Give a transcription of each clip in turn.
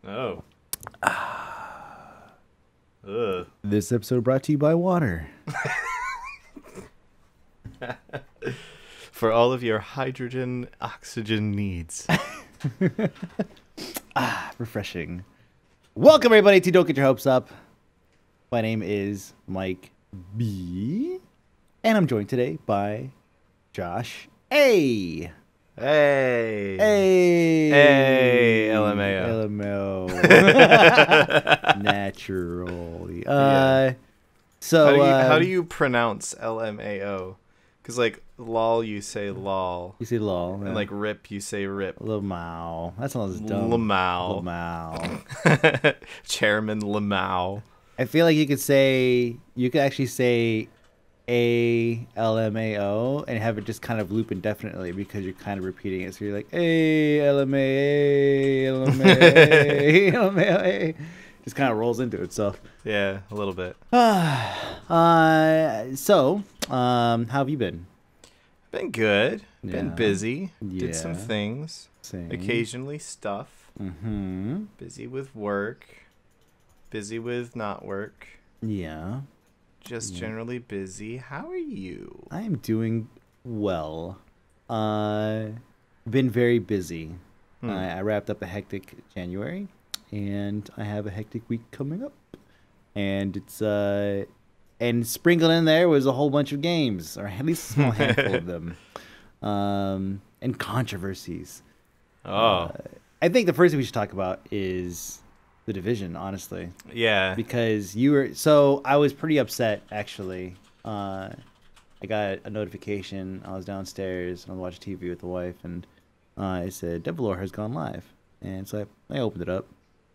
Oh. Ugh. This episode brought to you by water. For all of your hydrogen oxygen needs. Refreshing. Welcome, everybody, to Don't Get Your Hopes Up. My name is Mike B. And I'm joined today by Josh A. Hey. Hey. Hey, LMAO. LMAO. Naturally. Yeah. So, how do you pronounce LMAO? Because, like, lol, you say lol. You say lol. And, like, rip, you say rip. Lamau. That sounds dumb. Lamau. Lamau. Chairman Lamau. I feel like you could actually say LMAO and have it just kind of loop indefinitely because you're kind of repeating it. So you're like, LMAO, LMAO, LMAO. Just kind of rolls into itself. Yeah, a little bit. So, how have you been? Been good. Yeah. Been busy. Yeah. Did some things. Same. Occasionally stuff. Mm-hmm. Busy with work. Busy with not work. Yeah. Just generally busy. How are you? I am doing well. Been very busy. I wrapped up a hectic January, and I have a hectic week coming up. And it's and sprinkled in there was a whole bunch of games, or at least a small handful of them, and controversies. Oh. I think the first thing we should talk about is The Division, honestly. Yeah. Because I was pretty upset, actually. I got a notification. I was downstairs and I was watching TV with the wife, and it said Devilor has gone live. And so I opened it up.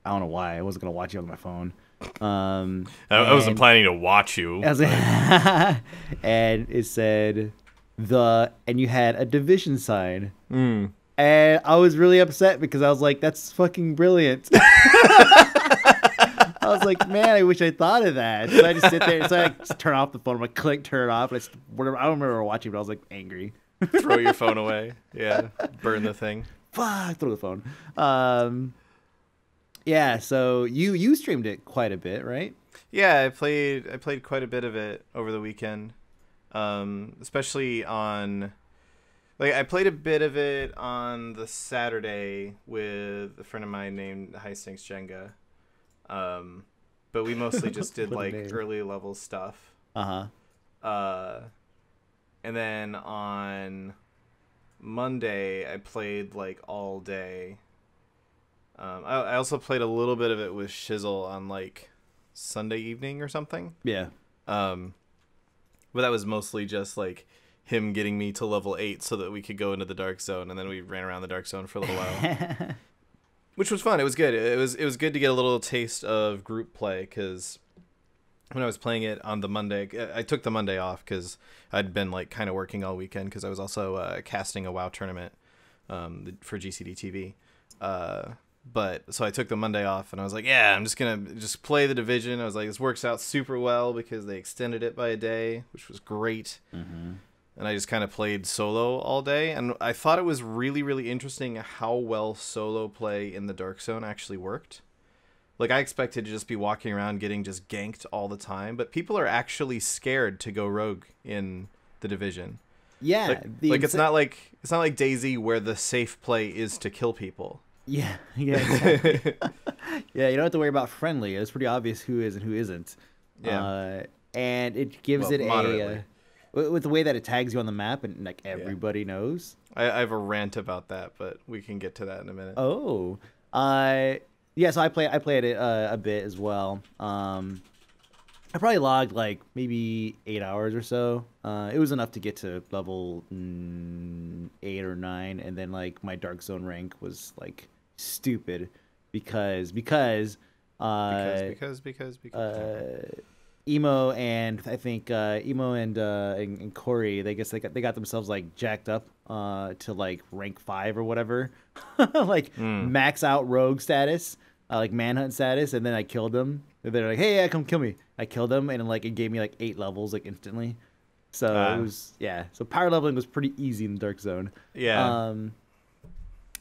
I don't know why. I wasn't going to watch it on my phone. I wasn't planning to watch you. I was like, and it said and you had a Division sign. And I was really upset because I was like, that's fucking brilliant. I was like, man, I wish I thought of that. So I just sit there. So I just turn off the phone. I'm like, click, turn it off. And whatever. I don't remember watching, but I was like angry. Throw your phone away. Yeah. Burn the thing. Fuck, throw the phone. Yeah. So you streamed it quite a bit, right? Yeah, I played quite a bit of it over the weekend. Especially on, like, I played a bit of it on the Saturday with a friend of mine named High Stakes Jenga. But we mostly just did like early level stuff. And then on Monday I played like all day. I also played a little bit of it with Shizzle on like Sunday evening or something. Yeah. But that was mostly just like him getting me to level 8 so that we could go into the dark zone, and then we ran around the dark zone for a little while. Which was fun. It was good. It was good to get a little taste of group play, because when I was playing it on the Monday, I took the Monday off because I'd been like kind of working all weekend because I was also casting a WoW tournament for GCD TV. But so I took the Monday off and I was like, yeah, I'm just going to play the Division. I was like, this works out super well because they extended it by a day, which was great. And I just kind of played solo all day. And I thought it was really, really interesting how well solo play in the Dark Zone actually worked. Like, I expected to just be walking around getting just ganked all the time. But people are actually scared to go rogue in the Division. Yeah. It's not like DayZ where the safe play is to kill people. Yeah. Exactly. Yeah, you don't have to worry about friendly. It's pretty obvious who is and who isn't. Yeah. And it gives it moderately. With the way that it tags you on the map, and like everybody knows. I have a rant about that, but we can get to that in a minute. Oh, yeah. So I played it a bit as well. I probably logged like maybe 8 hours or so. It was enough to get to level 8 or 9, and then like my Dark Zone rank was like stupid because Emo and I think Emo and Corey, they got themselves like jacked up to like rank 5 or whatever, like max out rogue status, like manhunt status, and then I killed them. They're like, hey, yeah, come kill me. I killed them, and like it gave me like 8 levels like instantly. So it was so power leveling was pretty easy in the Dark Zone. Yeah.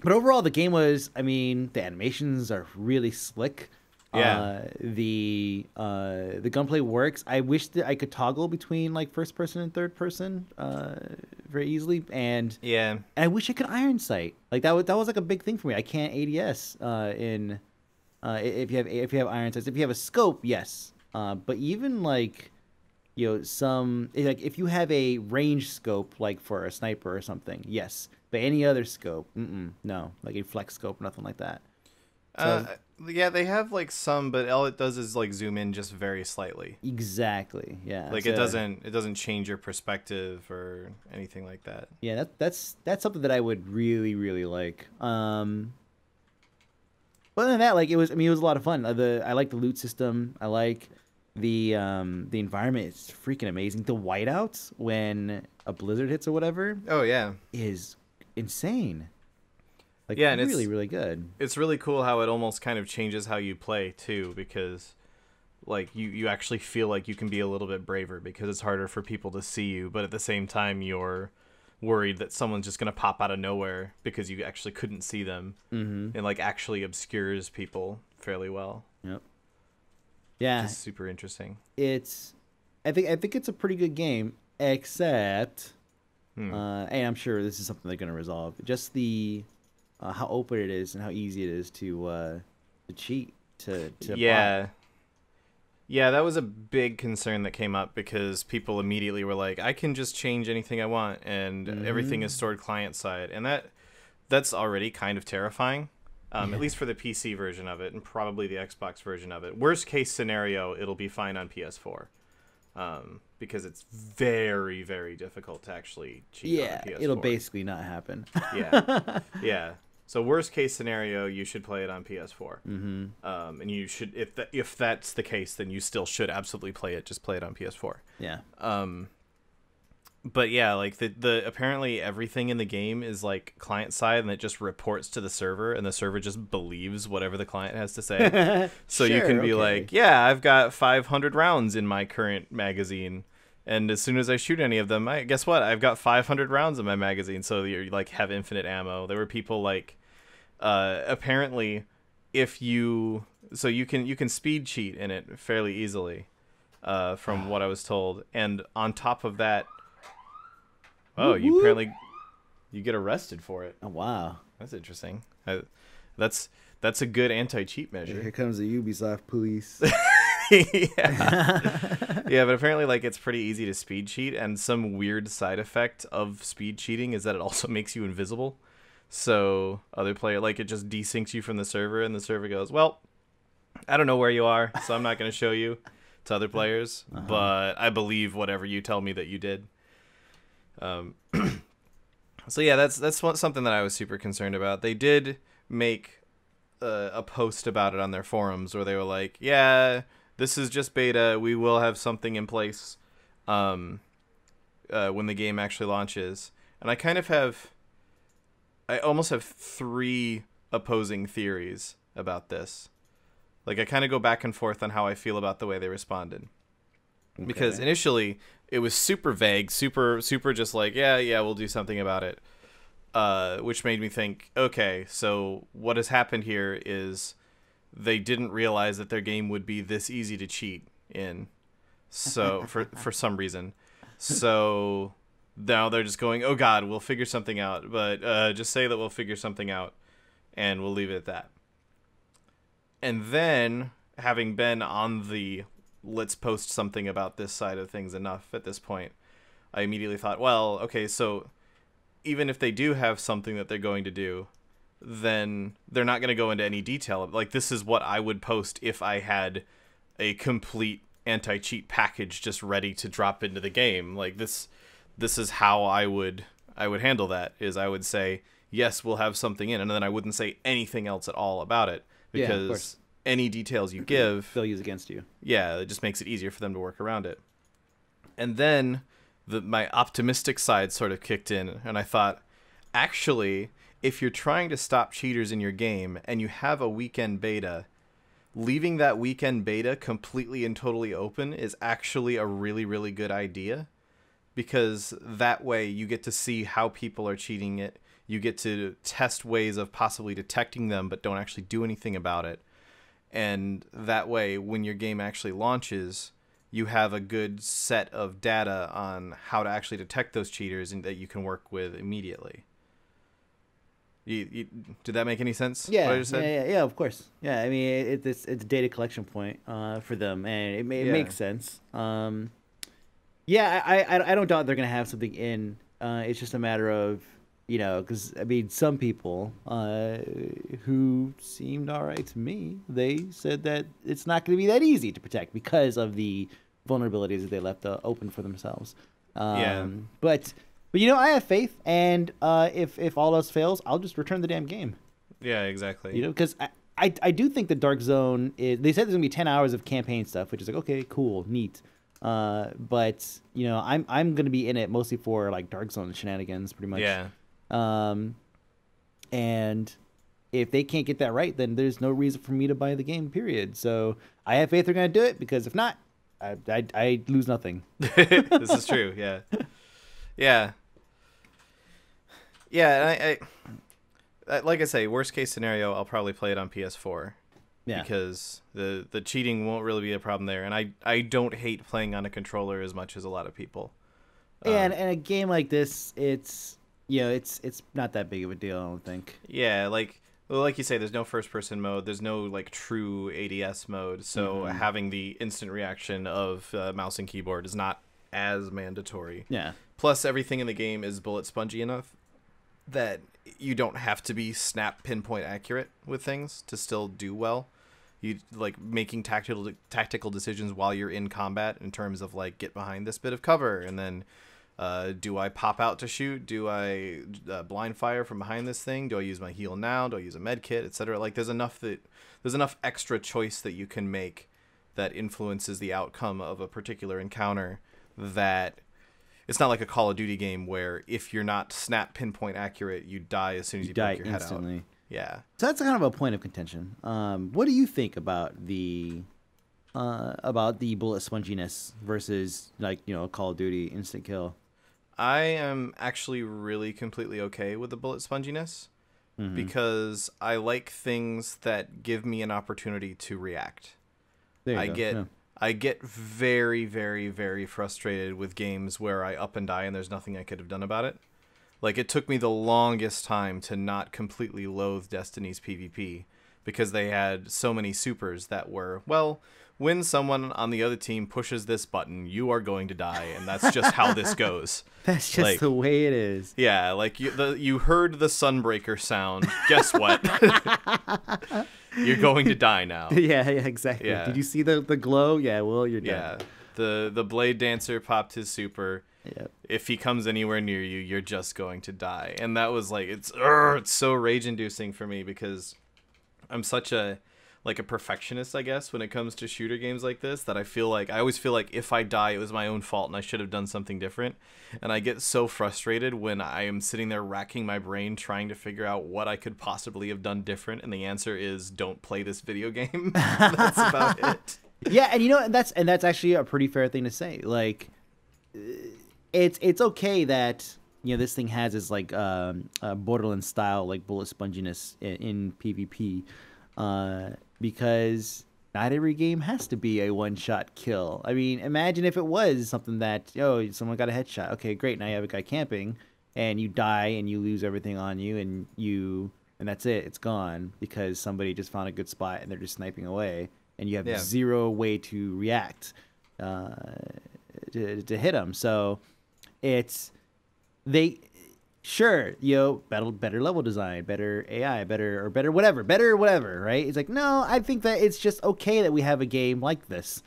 But overall, the game was, I mean, the animations are really slick. Yeah. The gunplay works. I wish that I could toggle between like first person and third person very easily, and Yeah. I wish I could iron sight. Like that was like a big thing for me. I can't ADS in if you have iron sights. If you have a scope, yes. But even like some like if you have a range scope like for a sniper or something, yes. But any other scope, no, like a flex scope, nothing like that. So Yeah, they have like some, but all it does is like zoom in just very slightly. exactly, yeah. Like So, it doesn't change your perspective or anything like that. yeah, that's something that I would really really like. But other than that, like it was, I mean, it was a lot of fun. I like the loot system. I like the environment. It's freaking amazing. The whiteouts when a blizzard hits or whatever Oh yeah. is insane. Like Yeah, and really really good. it's really cool how it almost kind of changes how you play too, because like you actually feel like you can be a little bit braver because it's harder for people to see you, but at the same time you're worried that someone's just gonna pop out of nowhere because you actually couldn't see them, and like actually obscures people fairly well. Yep. Yeah, Which is super interesting. it's I think it's a pretty good game, except and I'm sure this is something they're gonna resolve. Just the how open it is and how easy it is to cheat to Yeah. Yeah, that was a big concern that came up because people immediately were like, I can just change anything I want and everything is stored client side. And that's already kind of terrifying. At least for the PC version of it and probably the Xbox version of it. Worst case scenario, it'll be fine on PS4. Because it's very, very difficult to actually cheat on a PS4. it'll basically not happen. Yeah. Yeah. So worst case scenario, you should play it on PS4. And you should, if that's the case, then you still should absolutely play it. Just play it on PS4. Yeah. But yeah, like the apparently everything in the game is like client side, and it just reports to the server, and the server just believes whatever the client has to say. So you Sure, can be okay. like, yeah, I've got 500 rounds in my current magazine. And as soon as I shoot any of them, guess what? I've got 500 rounds in my magazine, so you like have infinite ammo. There were people like, apparently, if you can speed cheat in it fairly easily, from what I was told. And on top of that, you get arrested for it. Oh wow. That's interesting. That's a good anti-cheat measure. Here comes the Ubisoft police. Yeah, but apparently like it's pretty easy to speed cheat, and some weird side effect of speed cheating is that it also makes you invisible. So other player, like it just desyncs you from the server, and the server goes, well, I don't know where you are, so I'm not going to show you to other players, but I believe whatever you tell me that you did. So yeah, that's something that I was super concerned about. They did make a post about it on their forums where they were like, yeah, this is just beta. We will have something in place when the game actually launches. And I almost have three opposing theories about this. Like I kind of go back and forth on how I feel about the way they responded. Okay. Because initially it was super vague, super just like, yeah, we'll do something about it. Which made me think, okay, so what has happened here is they didn't realize that their game would be this easy to cheat in. So for some reason. So now they're just going, oh God, we'll figure something out. But just say that we'll figure something out and we'll leave it at that. And then having been on the let's post something about this side of things enough at this point, I immediately thought, well, okay, so even if they do have something that they're going to do, then they're not going to go into any detail. Like, this is what I would post if I had a complete anti-cheat package just ready to drop into the game. Like, this is how I would handle that, is I would say, yes, we'll have something in, and then I wouldn't say anything else at all about it, because any details you give, they'll use against you. Yeah, it just makes it easier for them to work around it. And then my optimistic side sort of kicked in, and I thought, actually, if you're trying to stop cheaters in your game and you have a weekend beta, leaving that weekend beta completely and totally open is actually a really, really good idea, because that way you get to see how people are cheating it. You get to test ways of possibly detecting them, but don't actually do anything about it. And that way, when your game actually launches, you have a good set of data on how to actually detect those cheaters and that you can work with immediately. Did that make any sense? Yeah, what I just said? yeah, of course. Yeah, I mean, it's a data collection point for them, and it makes sense. Yeah, I don't doubt they're gonna have something in. It's just a matter of, because I mean, some people who seemed all right to me, they said that it's not going to be that easy to protect because of the vulnerabilities that they left open for themselves. Yeah. But I have faith, and if all else fails, I'll just return the damn game. Yeah, exactly. Because I do think the Dark Zone is. They said there's gonna be 10 hours of campaign stuff, which is like, okay, cool, neat. But I'm gonna be in it mostly for like Dark Zone shenanigans, pretty much. Yeah. And if they can't get that right, then there's no reason for me to buy the game. Period. So I have faith they're gonna do it, because if not, I lose nothing. This is true. Yeah. Yeah. Yeah. I like I say, worst case scenario, I'll probably play it on PS4. Yeah. Because the cheating won't really be a problem there, and I don't hate playing on a controller as much as a lot of people. And a game like this, it's not that big of a deal, I don't think. Yeah, like you say, there's no first person mode, there's no like true ADS mode, so having the instant reaction of mouse and keyboard is not as mandatory. Yeah. Plus, everything in the game is bullet spongy enough that you don't have to be snap pinpoint accurate with things to still do well. You like making tactical decisions while you're in combat in terms of like, get behind this bit of cover, and then do I pop out to shoot? Do I blind fire from behind this thing? Do I use my heal now? Do I use a med kit, etc.? Like there's enough extra choice that you can make that influences the outcome of a particular encounter, that it's not like a Call of Duty game where if you're not snap pinpoint accurate, you die as soon as you poke your instantly. head out. Yeah. So that's kind of a point of contention. What do you think about the bullet sponginess versus Call of Duty instant kill? I am actually really completely okay with the bullet sponginess because I like things that give me an opportunity to react. I get very, very, very frustrated with games where I up and die and there's nothing I could have done about it. Like, it took me the longest time to not completely loathe Destiny's PvP because they had so many supers that were, well, when someone on the other team pushes this button, you are going to die, and that's just how this goes. That's just the way it is. Yeah, like you heard the Sunbreaker sound. Guess what? You're going to die now. Yeah, exactly. Yeah. Did you see the glow? Yeah, well, you're dead. Yeah, the Blade Dancer popped his super. Yep. If he comes anywhere near you, you're just going to die. And that was like, it's so rage-inducing for me because I'm such a perfectionist, I guess, when it comes to shooter games like this, that I always feel like if I die, it was my own fault and I should have done something different. And I get so frustrated when I am sitting there racking my brain trying to figure out what I could possibly have done different, and the answer is don't play this video game. That's about it. Yeah, and that's actually a pretty fair thing to say. Like, it's okay that this thing has its like Borderlands style like bullet sponginess in PvP. Because not every game has to be a one-shot kill. I mean, imagine if it was something that, someone got a headshot. Okay, great. Now you have a guy camping, and you die, and you lose everything on you, and that's it. It's gone because somebody just found a good spot, and they're just sniping away, and you have zero way to react to hit them. So Sure, better level design, better AI, better whatever, right? It's like, no, I think that it's just okay that we have a game like this.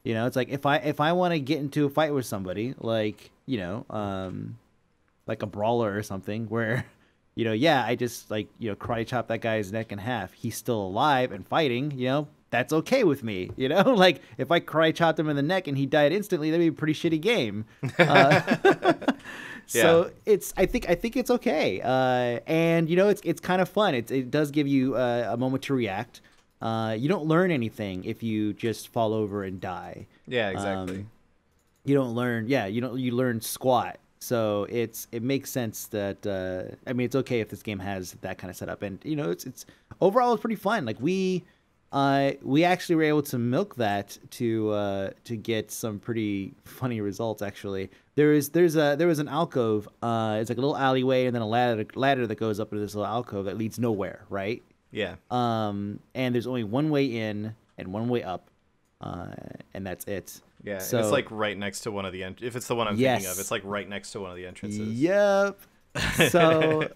It's like if I want to get into a fight with somebody, like, like a brawler or something, where, I just karate chop that guy's neck in half. He's still alive and fighting, that's okay with me, Like, if I karate chopped him in the neck and he died instantly, that'd be a pretty shitty game. So I think it's okay, and it's kind of fun. It does give you a moment to react. You don't learn anything if you just fall over and die. Yeah, exactly. You don't learn. Yeah, you learn squat. So it makes sense that I mean it's okay if this game has that kind of setup, and you know it's overall it's pretty fun. Like we actually were able to milk that to get some pretty funny results. Actually, there was an alcove. It's like a little alleyway, and then a ladder that goes up into this little alcove that leads nowhere, right? Yeah. And there's only one way in and one way up, and that's it. Yeah, So, and it's like right next to one of the if it's the one I'm thinking of, it's like right next to one of the entrances. Yep. So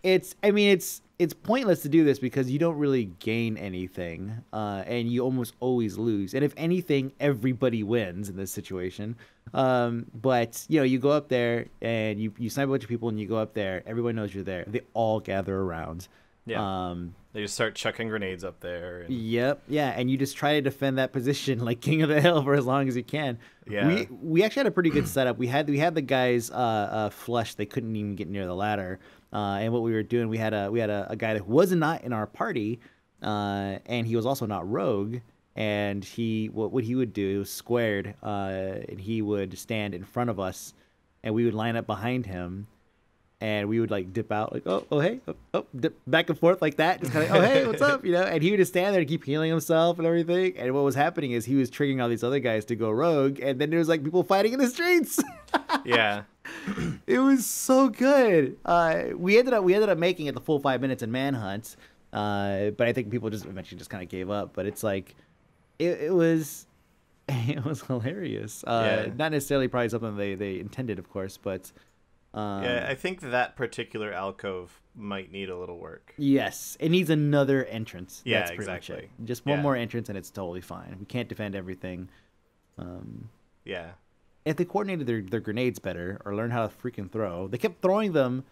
I mean it's pointless to do this because you don't really gain anything, and you almost always lose. And if anything, everybody wins in this situation. But you know, you go up there and you snipe a bunch of people, and you go up there. Everyone knows you're there. They all gather around. Yeah. They just start chucking grenades up there. And... Yep. Yeah, and you just try to defend that position like king of the hill for as long as you can. Yeah. We actually had a pretty good setup. We had the guys flushed. They couldn't even get near the ladder. And what we were doing, we had a guy that was not in our party, and he was also not rogue. And what he would do was squared, and he would stand in front of us, and we would line up behind him. And we would like dip out, like hey, dip back and forth like that, just kind of hey, what's up, you know? And he would just stand there and keep healing himself and everything. And what was happening is he was triggering all these other guys to go rogue, and then there was like people fighting in the streets. Yeah, it was so good. We ended up making it the full 5 minutes in Manhunt, but I think people just eventually just kind of gave up. But it's like, it was hilarious. Not necessarily probably something they intended, of course, but. Yeah, I think that particular alcove might need a little work. Yes, it needs another entrance. Yeah, That's pretty exactly. much it. Just one more entrance, and it's totally fine. We can't defend everything. Yeah. If they coordinated their grenades better or learned how to freaking throw, they kept throwing them,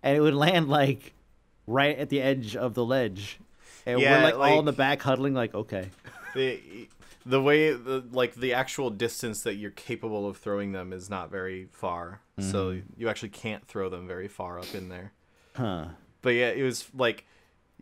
and it would land like right at the edge of the ledge, and we're like all in the back huddling, like okay. The way the actual distance that you're capable of throwing them is not very far, so you actually can't throw them very far up in there. Huh. But yeah, it was like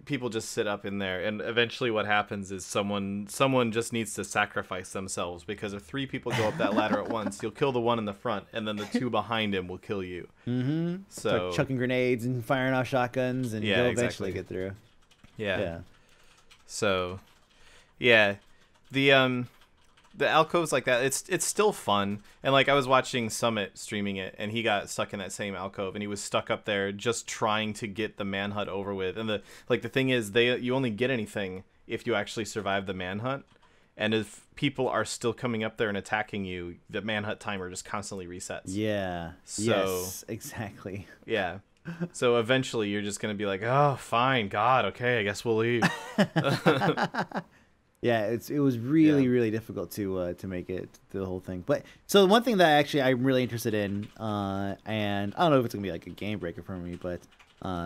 people just sit up in there, and eventually what happens is someone just needs to sacrifice themselves, because if 3 people go up that ladder at once, you'll kill the one in the front, and then the 2 behind him will kill you. Mm-hmm. So start chucking grenades and firing off shotguns, and you'll eventually get through. Yeah. So, yeah. The alcoves like that, it's still fun. And like I was watching Summit streaming it, and he got stuck in that same alcove, and he was stuck up there just trying to get the manhunt over with. And the thing is, you only get anything if you actually survive the manhunt. And if people are still coming up there and attacking you, the manhunt timer just constantly resets. Yeah. So, yes, exactly. Yeah. So eventually you're just going to be like, oh, fine, God, okay, I guess we'll leave. Yeah, it was really difficult to make it through the whole thing. But so one thing that actually I'm really interested in, and I don't know if it's gonna be like a game breaker for me, but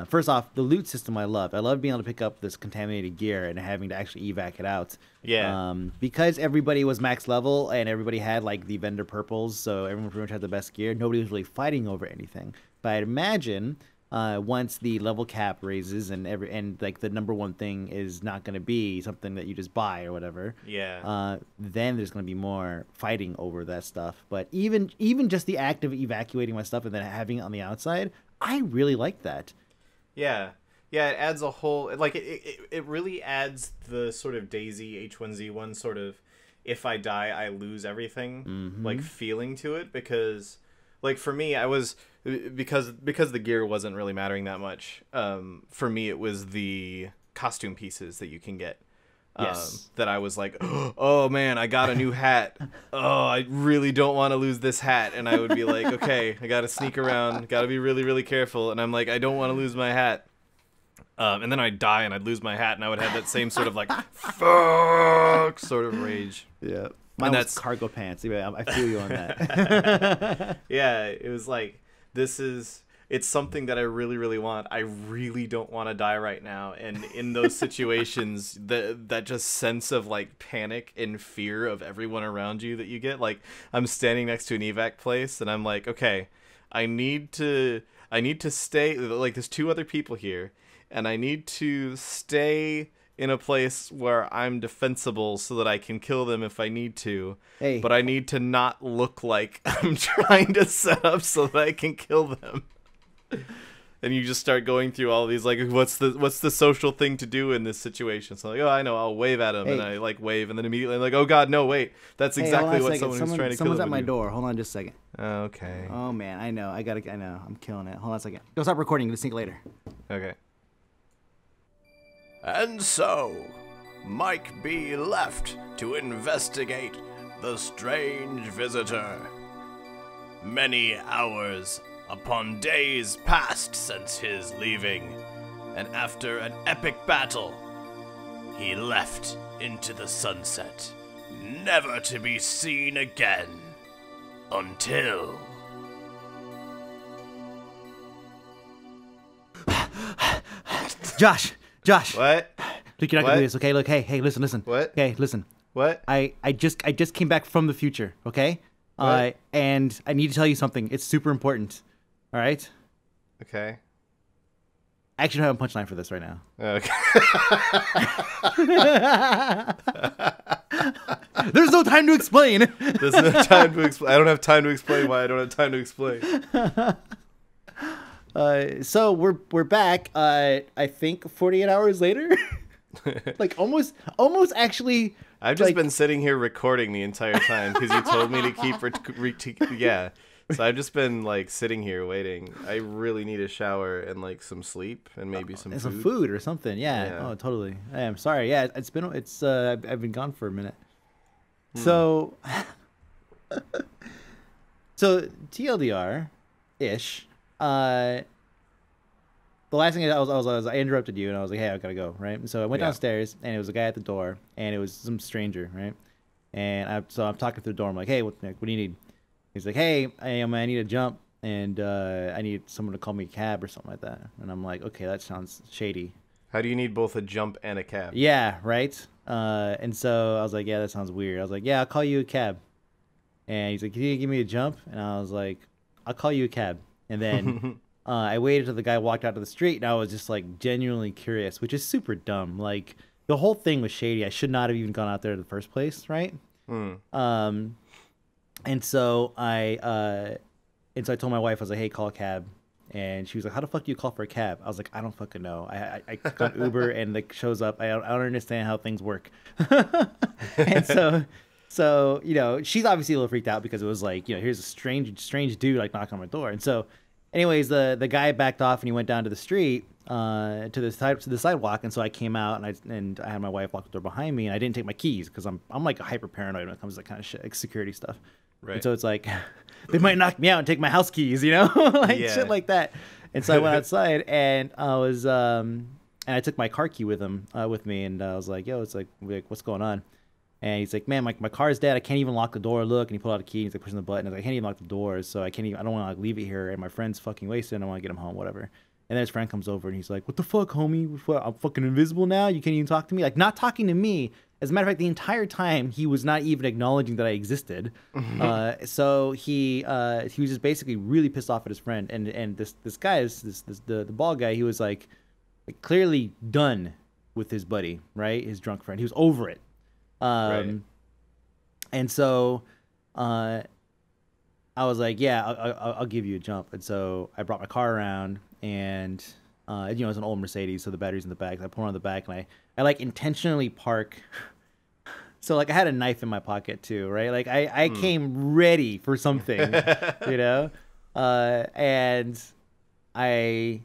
first off, the loot system I loved. I love being able to pick up this contaminated gear and having to actually evac it out. Yeah. Because everybody was max level and everybody had like the vendor purples, so everyone pretty much had the best gear. Nobody was really fighting over anything. But I'd imagine. Once the level cap raises and like the number one thing is not going to be something that you just buy or whatever. Yeah. Then there's going to be more fighting over that stuff. But even just the act of evacuating my stuff and then having it on the outside, I really like that. Yeah. Yeah, it adds a whole like it really adds the sort of Daisy H1Z1 sort of if I die I lose everything like feeling to it, because like for me I was because the gear wasn't really mattering that much. For me, it was the costume pieces that you can get. Yes. That I was like, oh man, I got a new hat. Oh, I really don't want to lose this hat. And I would be like, okay, I got to sneak around, got to be really, really careful. And I'm like, I don't want to lose my hat. And then I'd die and I'd lose my hat, and I would have that same sort of like, fuck sort of rage. Yeah. Mine was cargo pants. I feel you on that. Yeah, it was like, it's something that I really, really want. I really don't want to die right now. And in those situations, that just sense of like panic and fear of everyone around you that you get. Like I'm standing next to an evac place and I'm like, okay, I need to stay, like there's 2 other people here and I need to stay in a place where I'm defensible so that I can kill them if I need to. Hey. But I need to not look like I'm trying to set up so that I can kill them. And you just start going through all these, like, what's the social thing to do in this situation? So, like, oh, I know, I'll wave at him, and I, like, wave, and then immediately I'm like, oh, God, no, wait. That's exactly what someone who's trying to kill Someone's them at my would do. door. Hold on just a second. Okay. Oh, man, I know. I know. I'm killing it. Hold on a second. Go stop recording. Let's sync later. Okay. And so, Mike B. left to investigate the strange visitor. Many hours upon days passed since his leaving, and after an epic battle, he left into the sunset, never to be seen again, until... Josh. What? Look, you're not gonna do this, okay? Look, hey, listen. What? Okay, listen. What? I just came back from the future, okay? What? And I need to tell you something. It's super important. All right? Okay. I actually don't have a punchline for this right now. Okay. There's no time to explain. There's no time to explain. I don't have time to explain why I don't have time to explain. So we're back. I think 48 hours later. Like almost actually. I've just been sitting here recording the entire time because you told me to keep yeah. So I've just been like sitting here waiting. I really need a shower and like some sleep and maybe some food or something. Yeah. Oh, totally. I'm sorry. Yeah, I've been gone for a minute. So TLDR ish. The last thing I interrupted you and I was like, hey, I gotta go, right? And so I went downstairs and it was a guy at the door and it was some stranger, right? And I'm talking through the door. I'm like, hey, what do you need? He's like, hey, I need a jump and I need someone to call me a cab or something like that. And I'm like, okay, that sounds shady. How do you need both a jump and a cab? Yeah, right. And so I was like, yeah, that sounds weird. I was like, yeah, I'll call you a cab. And he's like, can you give me a jump? And I was like, I'll call you a cab. And then I waited till the guy walked out to the street, and I was just like genuinely curious, which is super dumb. Like the whole thing was shady. I should not have even gone out there in the first place, right? And so I told my wife, I was like, hey, call a cab. And she was like, how the fuck do you call for a cab? I was like, I don't fucking know. I got Uber and like shows up. I don't understand how things work. And so, you know, she's obviously a little freaked out because it was like, you know, here's a strange dude like knocking on my door. And so anyways, the guy backed off and he went down to the street, to the sidewalk. And so I came out and I had my wife lock the door behind me and I didn't take my keys because I'm like hyper paranoid when it comes to that kind of shit, like security stuff. Right. And so it's like, they might knock me out and take my house keys, you know, like shit like that. And so I went outside and I was, and I took my car key with me. And I was like, yo, it's like, what's going on? And he's like, man, my car's dead. I can't even lock the door. Look. And he pulled out a key and he's like pushing the button. I was like, I can't even lock the doors. So I don't want to like leave it here. And my friend's fucking wasted. And I want to get him home, whatever. And then his friend comes over and he's like, what the fuck, homie? I'm fucking invisible now? You can't even talk to me? Like, not talking to me. As a matter of fact, the entire time he was not even acknowledging that I existed. So he was just basically really pissed off at his friend. And this guy is the bald guy. He was like clearly done with his buddy, right? His drunk friend. He was over it. Right. And so I was like, yeah, I'll give you a jump. And so I brought my car around and you know, it's an old Mercedes, so the battery's in the back. So I put it on the back and I like intentionally park. So like I had a knife in my pocket too, right? Like I came ready for something, you know? And I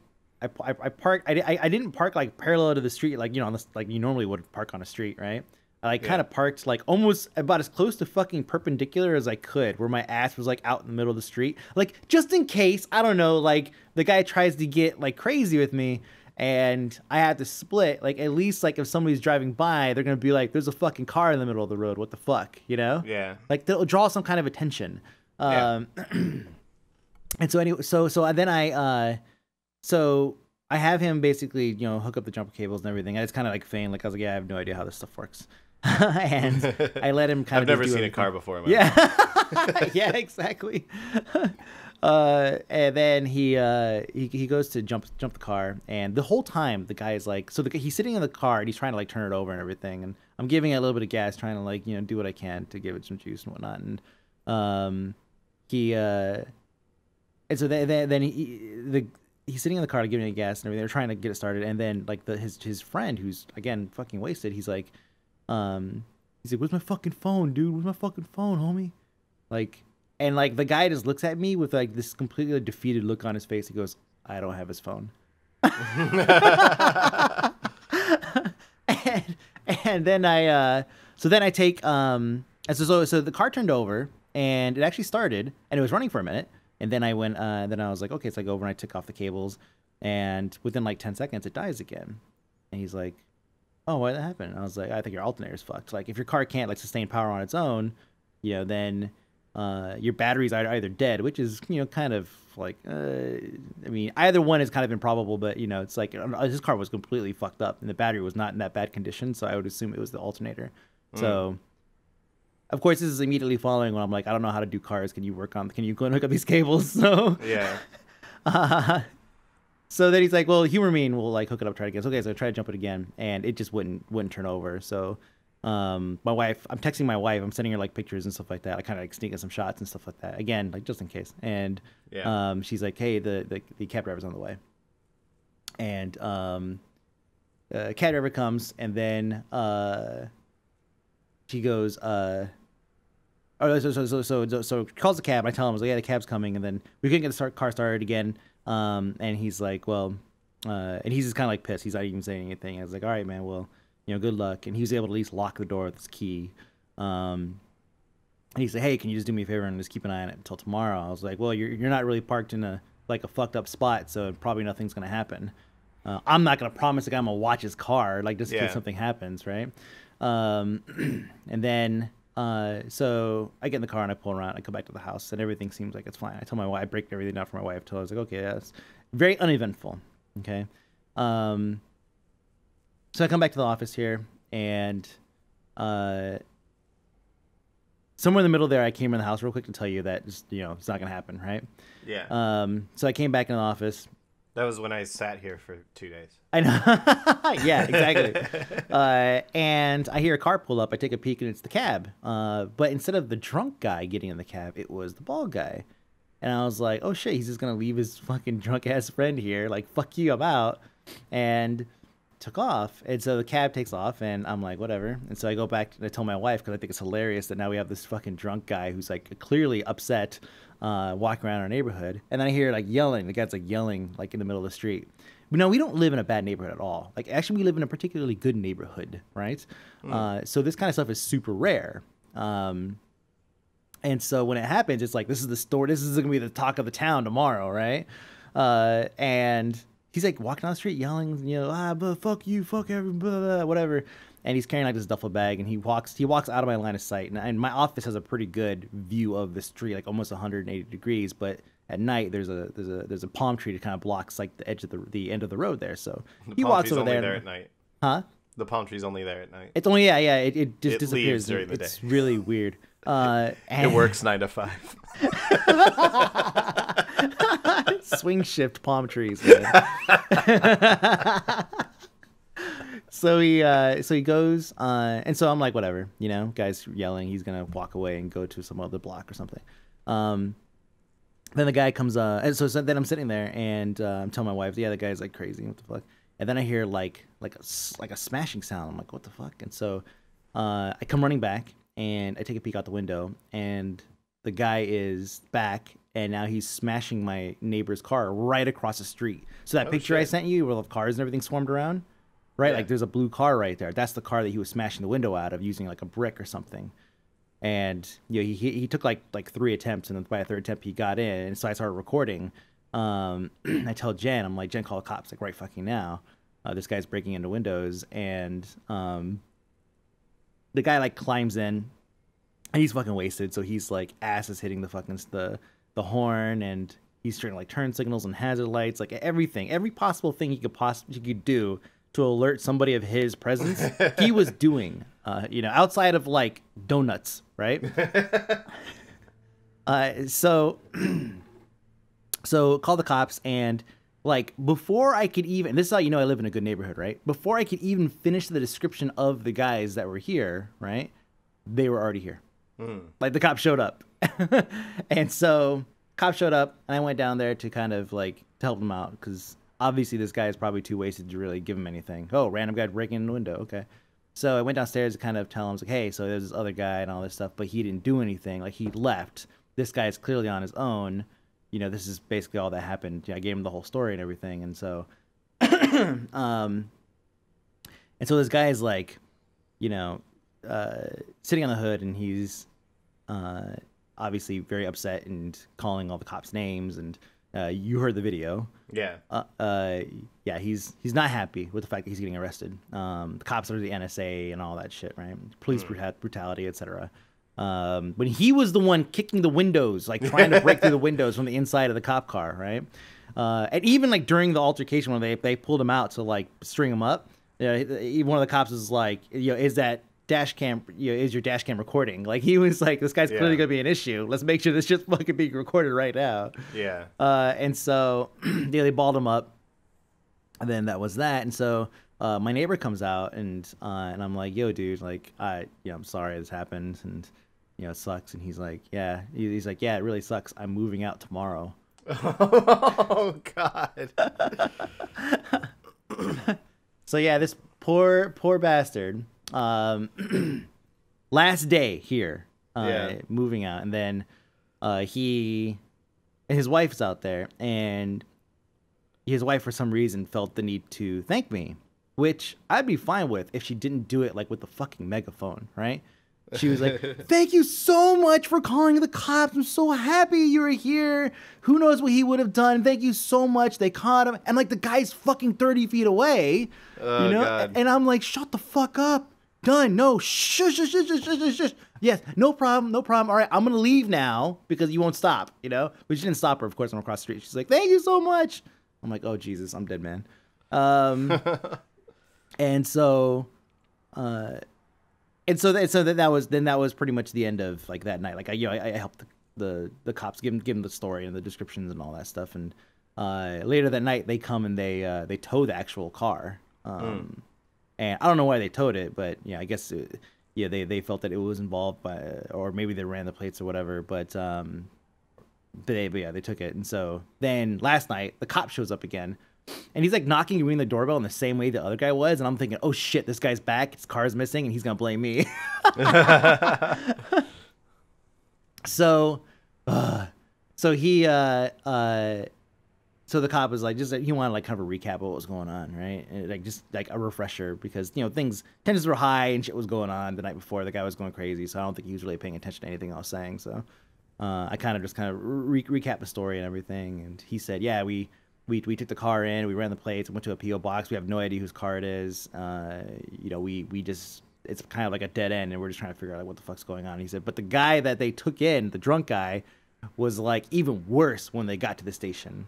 parked. I didn't park like parallel to the street, like, you know, like you normally would park on a street, right? I kind of parked like almost about as close to fucking perpendicular as I could, where my ass was like out in the middle of the street, like just in case, I don't know, like the guy tries to get like crazy with me and I have to split. Like at least like if somebody's driving by, they're gonna be like, "There's a fucking car in the middle of the road. What the fuck?" You know? Yeah. Like they'll draw some kind of attention. And so anyway, so then so I have him basically, you know, hook up the jumper cables and everything. I just kind of like feign, like I was like, yeah, I have no idea how this stuff works. And I let him kind of. I've never seen a car before. Yeah, yeah, exactly. And then he goes to jump the car, and the whole time the guy is like, he's sitting in the car and he's trying to like turn it over and everything, and I'm giving it a little bit of gas, trying to like do what I can to give it some juice and whatnot, and so then he's sitting in the car giving it gas and everything. They're trying to get it started, and then like his friend, who's again fucking wasted, he's like, "Where's my fucking phone, dude? Where's my fucking phone, homie?" Like, and like the guy just looks at me with like this completely defeated look on his face. He goes, "I don't have his phone." and then I take and so the car turned over and it actually started and it was running for a minute. And then I went, then I was like, okay, so I go over and I took off the cables, and within like 10 seconds, it dies again. And he's like, oh, why did that happen? And I was like, I think your alternator's fucked. Like, if your car can't like sustain power on its own, then your batteries are either dead, which is, kind of like, I mean, either one is kind of improbable, but, it's like, his car was completely fucked up, and the battery was not in that bad condition, so I would assume it was the alternator. So... Of course, this is immediately following when I'm like, I don't know how to do cars. Can you go and hook up these cables? So yeah. So then he's like, well, humor me and we'll like hook it up, try it again. So, okay, so I try to jump it again, and it just wouldn't turn over. So I'm texting my wife. I'm sending her like pictures and stuff like that. I kind of like sneaking some shots and stuff like that. Again, like just in case. And she's like, hey, the cab driver's on the way. And cab driver comes, and then she goes, so calls the cab. I tell him, I was like, yeah, the cab's coming, and then we couldn't get the car started again. And he's like, well, and he's just kind of like pissed. He's not even saying anything. I was like, all right, man, well, good luck. And he was able to at least lock the door with his key. And he said, hey, can you just do me a favor and just keep an eye on it until tomorrow? I was like, well, you're not really parked in a fucked up spot, so probably nothing's gonna happen. I'm not gonna promise the guy I'm gonna watch his car, like just in case something happens, right? And then. So I get in the car and I pull around. I come back to the house and everything seems like it's fine. I tell my wife, I break everything down for my wife. Till I was like, okay, that's very uneventful. Okay. So I come back to the office here, and somewhere in the middle there, I came in the house real quick to tell you that just, it's not gonna happen, right? Yeah. So I came back in the office. That was when I sat here for 2 days. I know. Yeah, exactly. And I hear a car pull up. I take a peek, and it's the cab. But instead of the drunk guy getting in the cab, it was the bald guy. And I was like, oh, shit, he's just going to leave his fucking drunk-ass friend here. Like, fuck you, I'm out. And took off. And so the cab takes off, and I'm like, whatever. And so I go back and I tell my wife, because I think it's hilarious that now we have this fucking drunk guy who's, like, clearly upset, walking around our neighborhood. And then I hear, like, yelling. The guy's, like, yelling, like, in the middle of the street. But no, we don't live in a bad neighborhood at all. Like, actually, we live in a particularly good neighborhood, right? So this kind of stuff is super rare. And so when it happens, it's like, this is the store. This is going to be the talk of the town tomorrow, right? And he's, like, walking down the street yelling, but fuck you, fuck everybody, whatever. And he's carrying, like, this duffel bag, and he walks out of my line of sight. And my office has a pretty good view of the street, like almost 180 degrees, but at night there's a palm tree that kind of blocks like the edge of the end of the road there. So he walks over there. There at night. Huh? The palm tree's only there at night. It's only it just disappears during the day. It's really weird. And it works 9 to 5. Swing shift palm trees. Man. So he goes, and so I'm like, whatever, guy's yelling, he's gonna walk away and go to some other block or something. Then the guy comes, and so then I'm sitting there and I'm telling my wife, yeah, the guy's like crazy, what the fuck? And then I hear like a smashing sound. I'm like, what the fuck? And so I come running back and I take a peek out the window, and the guy is back, and now he's smashing my neighbor's car right across the street. So that picture I sent you where the cars and everything swarmed around, right? Yeah. Like there's a blue car right there. That's the car that he was smashing the window out of using like a brick or something. And he took like 3 attempts, and then by the 3rd attempt he got in. And so I started recording. I tell Jen, I'm like, Jen, call the cops like right fucking now. This guy's breaking into windows, and the guy like climbs in, and he's fucking wasted. So he's like ass is hitting the fucking the horn, and he's turning like turn signals and hazard lights, like every possible thing he could do to alert somebody of his presence, he was doing, outside of like donuts, right? So So called the cops, and like before I could even, this is how you know I live in a good neighborhood, right? Before I could even finish the description of the guys that were here, right? They were already here. Like the cops showed up. And so cops showed up, and I went down there to kind of like to help them out, because obviously this guy is probably too wasted to really give him anything. Oh, random guy breaking in the window. Okay. So I went downstairs to kind of tell him, like, hey, so there's this other guy and all this stuff, but he didn't do anything. Like, he left. This guy is clearly on his own. You know, this is basically all that happened. I gave him the whole story and everything. And so, and so this guy is like, you know, sitting on the hood, and he's obviously very upset and calling all the cops names. And you heard the video. Yeah. Yeah, he's not happy with the fact that he's getting arrested. The cops are the NSA and all that shit, right? Police brutality, etc. But he was the one kicking the windows, like trying to break through the windows from the inside of the cop car, right? And even like during the altercation when they pulled him out to like string him up, one of the cops was like, you know, is that dash cam, you know, is your dash cam recording? Like, he was like, this guy's clearly gonna be an issue. Let's make sure this shit's fucking being recorded right now. Yeah. And so yeah, they balled him up, and then that was that. And so my neighbor comes out, and I'm like, yo, dude, like, I'm sorry this happened, and you know, it sucks. And he's like, yeah, he's like, yeah, it really sucks. I'm moving out tomorrow. Oh God. So yeah, this poor bastard. Last day here, moving out, and then his wife's out there, and his wife for some reason felt the need to thank me, which I'd be fine with if she didn't do it like with the fucking megaphone, right? She was like, thank you so much for calling the cops. I'm so happy you were here. Who knows what he would have done. Thank you so much. They caught him. And like, the guy's fucking 30 feet away, oh, you know? God. And I'm like, shut the fuck up. Done. No. Shush. Yes. No problem. All right. I'm going to leave now because you won't stop, you know? But she didn't stop her, of course, I'm across the street. She's like, thank you so much. I'm like, oh, Jesus, I'm dead, man. And so, that was pretty much the end of like that night. Like, I helped the cops give him the story and the descriptions and all that stuff. And later that night, they come and they tow the actual car. And I don't know why they towed it, but yeah, I guess they felt that it was involved by, or maybe they ran the plates or whatever. But they took it. And so then last night, the cop shows up again. And he's like knocking and ringing the doorbell in the same way the other guy was, and I'm thinking, oh shit, this guy's back, his car's missing, and he's gonna blame me. So the cop was like, he wanted like kind of a recap of what was going on, right? And like just like a refresher, because you know tensions were high and shit was going on the night before. The guy was going crazy, so I don't think he was really paying attention to anything I was saying. So I kind of recap the story and everything, and he said, yeah, we took the car in, we ran the plates, went to a P.O. box. We have no idea whose car it is. You know, we just, it's kind of like a dead end, and we're just trying to figure out like what the fuck's going on. He said, but the guy that they took in, the drunk guy, was like even worse when they got to the station.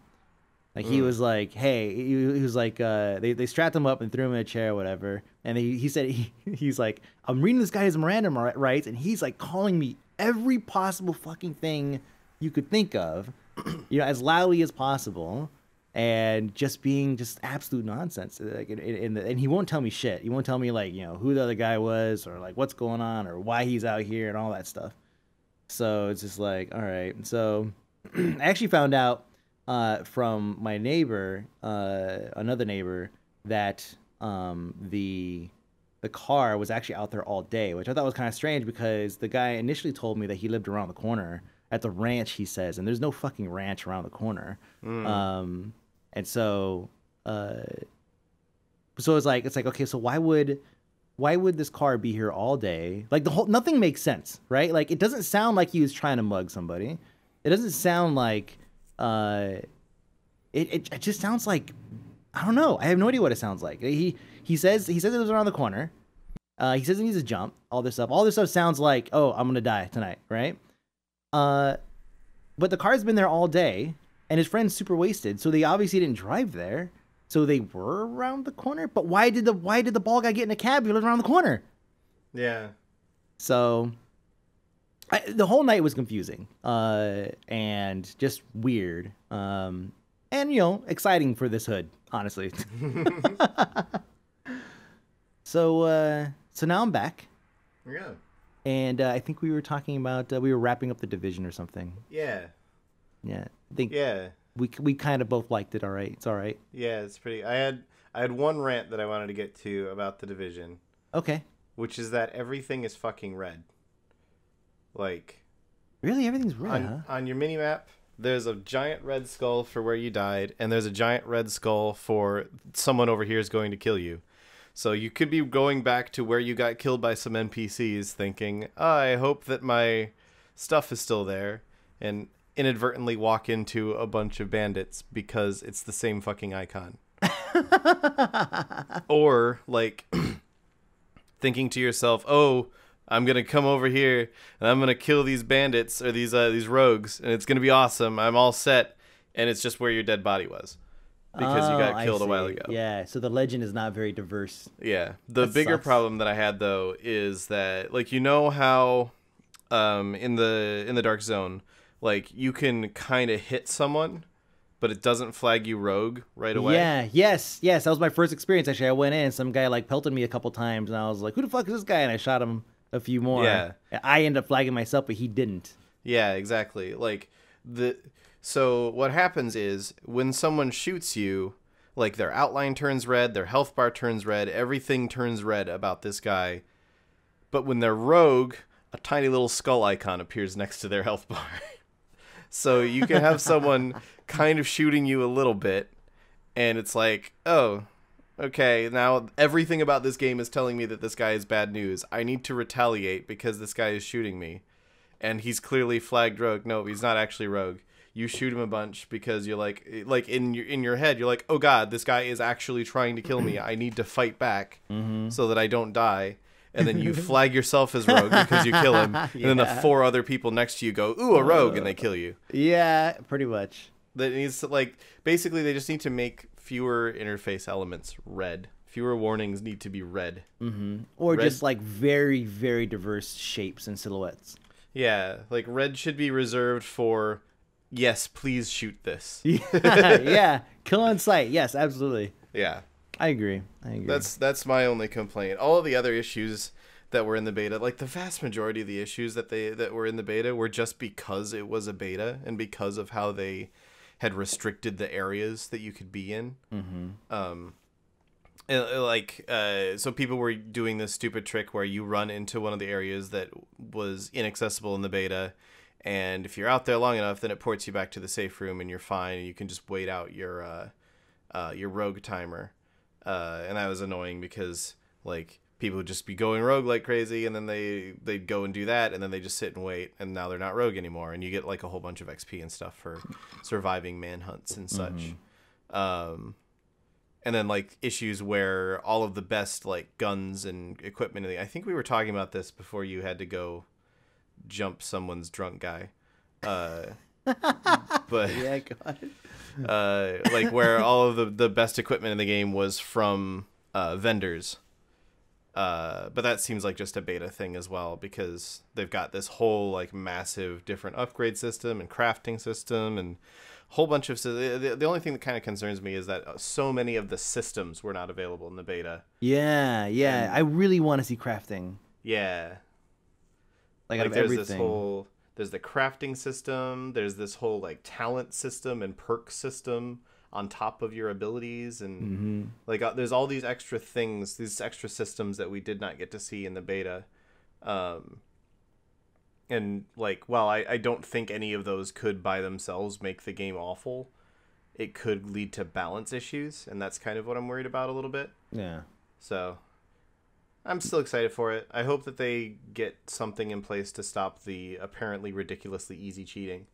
Like he was like, hey, he was like, they strapped him up and threw him in a chair or whatever. And he said, he's like, I'm reading this guy's Miranda rights, and he's like calling me every possible fucking thing you could think of, you know, as loudly as possible. And just being just absolute nonsense. Like, and he won't tell me shit. He won't tell me like, you know, who the other guy was, or like what's going on, or why he's out here and all that stuff. So it's just like, all right. So I actually found out from my neighbor, another neighbor, that the car was actually out there all day, which I thought was kind of strange, because the guy initially told me that he lived around the corner at the ranch, he says, and there's no fucking ranch around the corner. And so, it's like, okay, so why would this car be here all day? Like nothing makes sense, right? Like, it doesn't sound like he was trying to mug somebody. It doesn't sound like, it just sounds like, I don't know. I have no idea what it sounds like. He says it was around the corner. He says he needs to jump, all this stuff sounds like, oh, I'm going to die tonight, right? But the car's been there all day, and his friend's super wasted, so they obviously didn't drive there. So they were around the corner. But why did the bald guy get in a cab if he lived around the corner? Yeah. So The whole night was confusing, and just weird, and exciting for this hood, honestly. So now I'm back, Yeah. and I think we were talking about we were wrapping up the division or something. Yeah. Yeah, I think Yeah. we kind of both liked it. All right, it's all right. Yeah, it's pretty. I had one rant that I wanted to get to about the division, Okay. which is that everything is fucking red. Like, Really, everything's red, huh? on your mini map, there's a giant red skull for where you died, and there's a giant red skull for someone over here is going to kill you. So you could be going back to where you got killed by some NPCs, thinking, I hope that my stuff is still there, and inadvertently walk into a bunch of bandits because it's the same fucking icon. Or like thinking to yourself, oh, I'm gonna come over here and I'm gonna kill these bandits or these rogues, and it's gonna be awesome. I'm all set, and it's just where your dead body was because you got killed a while ago. Yeah, so the legend is not very diverse. Yeah, the That bigger sucks. problem that I had though is that, like, how in the dark zone, like, you can kind of hit someone, but it doesn't flag you rogue right away. Yeah, yes. That was my first experience, actually. I went in, some guy, like, pelted me a couple times, and I was like, who the fuck is this guy? And I shot him a few more. Yeah. I ended up flagging myself, but he didn't. Yeah, exactly. Like, so what happens is when someone shoots you, like, their outline turns red, their health bar turns red, everything turns red about this guy. But when they're rogue, a tiny little skull icon appears next to their health bar. So you can have someone kind of shooting you a little bit, and it's like, oh, okay, now everything about this game is telling me that this guy is bad news. I need to retaliate because this guy is shooting me. And he's clearly flagged rogue. No, he's not actually rogue. You shoot him a bunch because you're like in your head, you're like, oh god, this guy is actually trying to kill me. I need to fight back so that I don't die. And then you flag yourself as rogue because you kill him. And then the 4 other people next to you go, ooh, a rogue, and they kill you. Yeah, pretty much. That needs to, like, basically they just need to make fewer interface elements red. Fewer warnings need to be red. Or Red- just, like, very, very diverse shapes and silhouettes. Yeah, like, red should be reserved for, yes, please shoot this. Yeah, kill on sight. Yes, absolutely. Yeah. I agree. That's my only complaint. All of the other issues that were in the beta, like the vast majority of the issues that were in the beta were just because it was a beta and because of how they had restricted the areas that you could be in. So people were doing this stupid trick where you run into one of the areas that was inaccessible in the beta, and if you're out there long enough, then it ports you back to the safe room and you're fine, and you can just wait out your rogue timer. And that was annoying because, like, people would just be going rogue like crazy, and then they'd go and do that, and then they just sit and wait, and now they're not rogue anymore, and you get, like, a whole bunch of XP and stuff for surviving manhunts and such. And then, like, issues where all of the best, like, guns and equipment, I think we were talking about this before you had to go jump someone's drunk guy. But Yeah, God. like, where all of the best equipment in the game was from vendors. But that seems like just a beta thing as well, because they've got this whole, like, massive different upgrade system and crafting system and a whole bunch of... The only thing that kind of concerns me is that so many of the systems were not available in the beta. Yeah. I really want to see crafting. Yeah. Like, out of there's everything. There's the crafting system, there's this whole, like, talent system and perk system on top of your abilities, and like, there's all these extra things, these extra systems that we did not get to see in the beta. And, like, while I don't think any of those could by themselves make the game awful, it could lead to balance issues, and that's kind of what I'm worried about a little bit. Yeah. So I'm still excited for it. I hope that they get something in place to stop the apparently ridiculously easy cheating.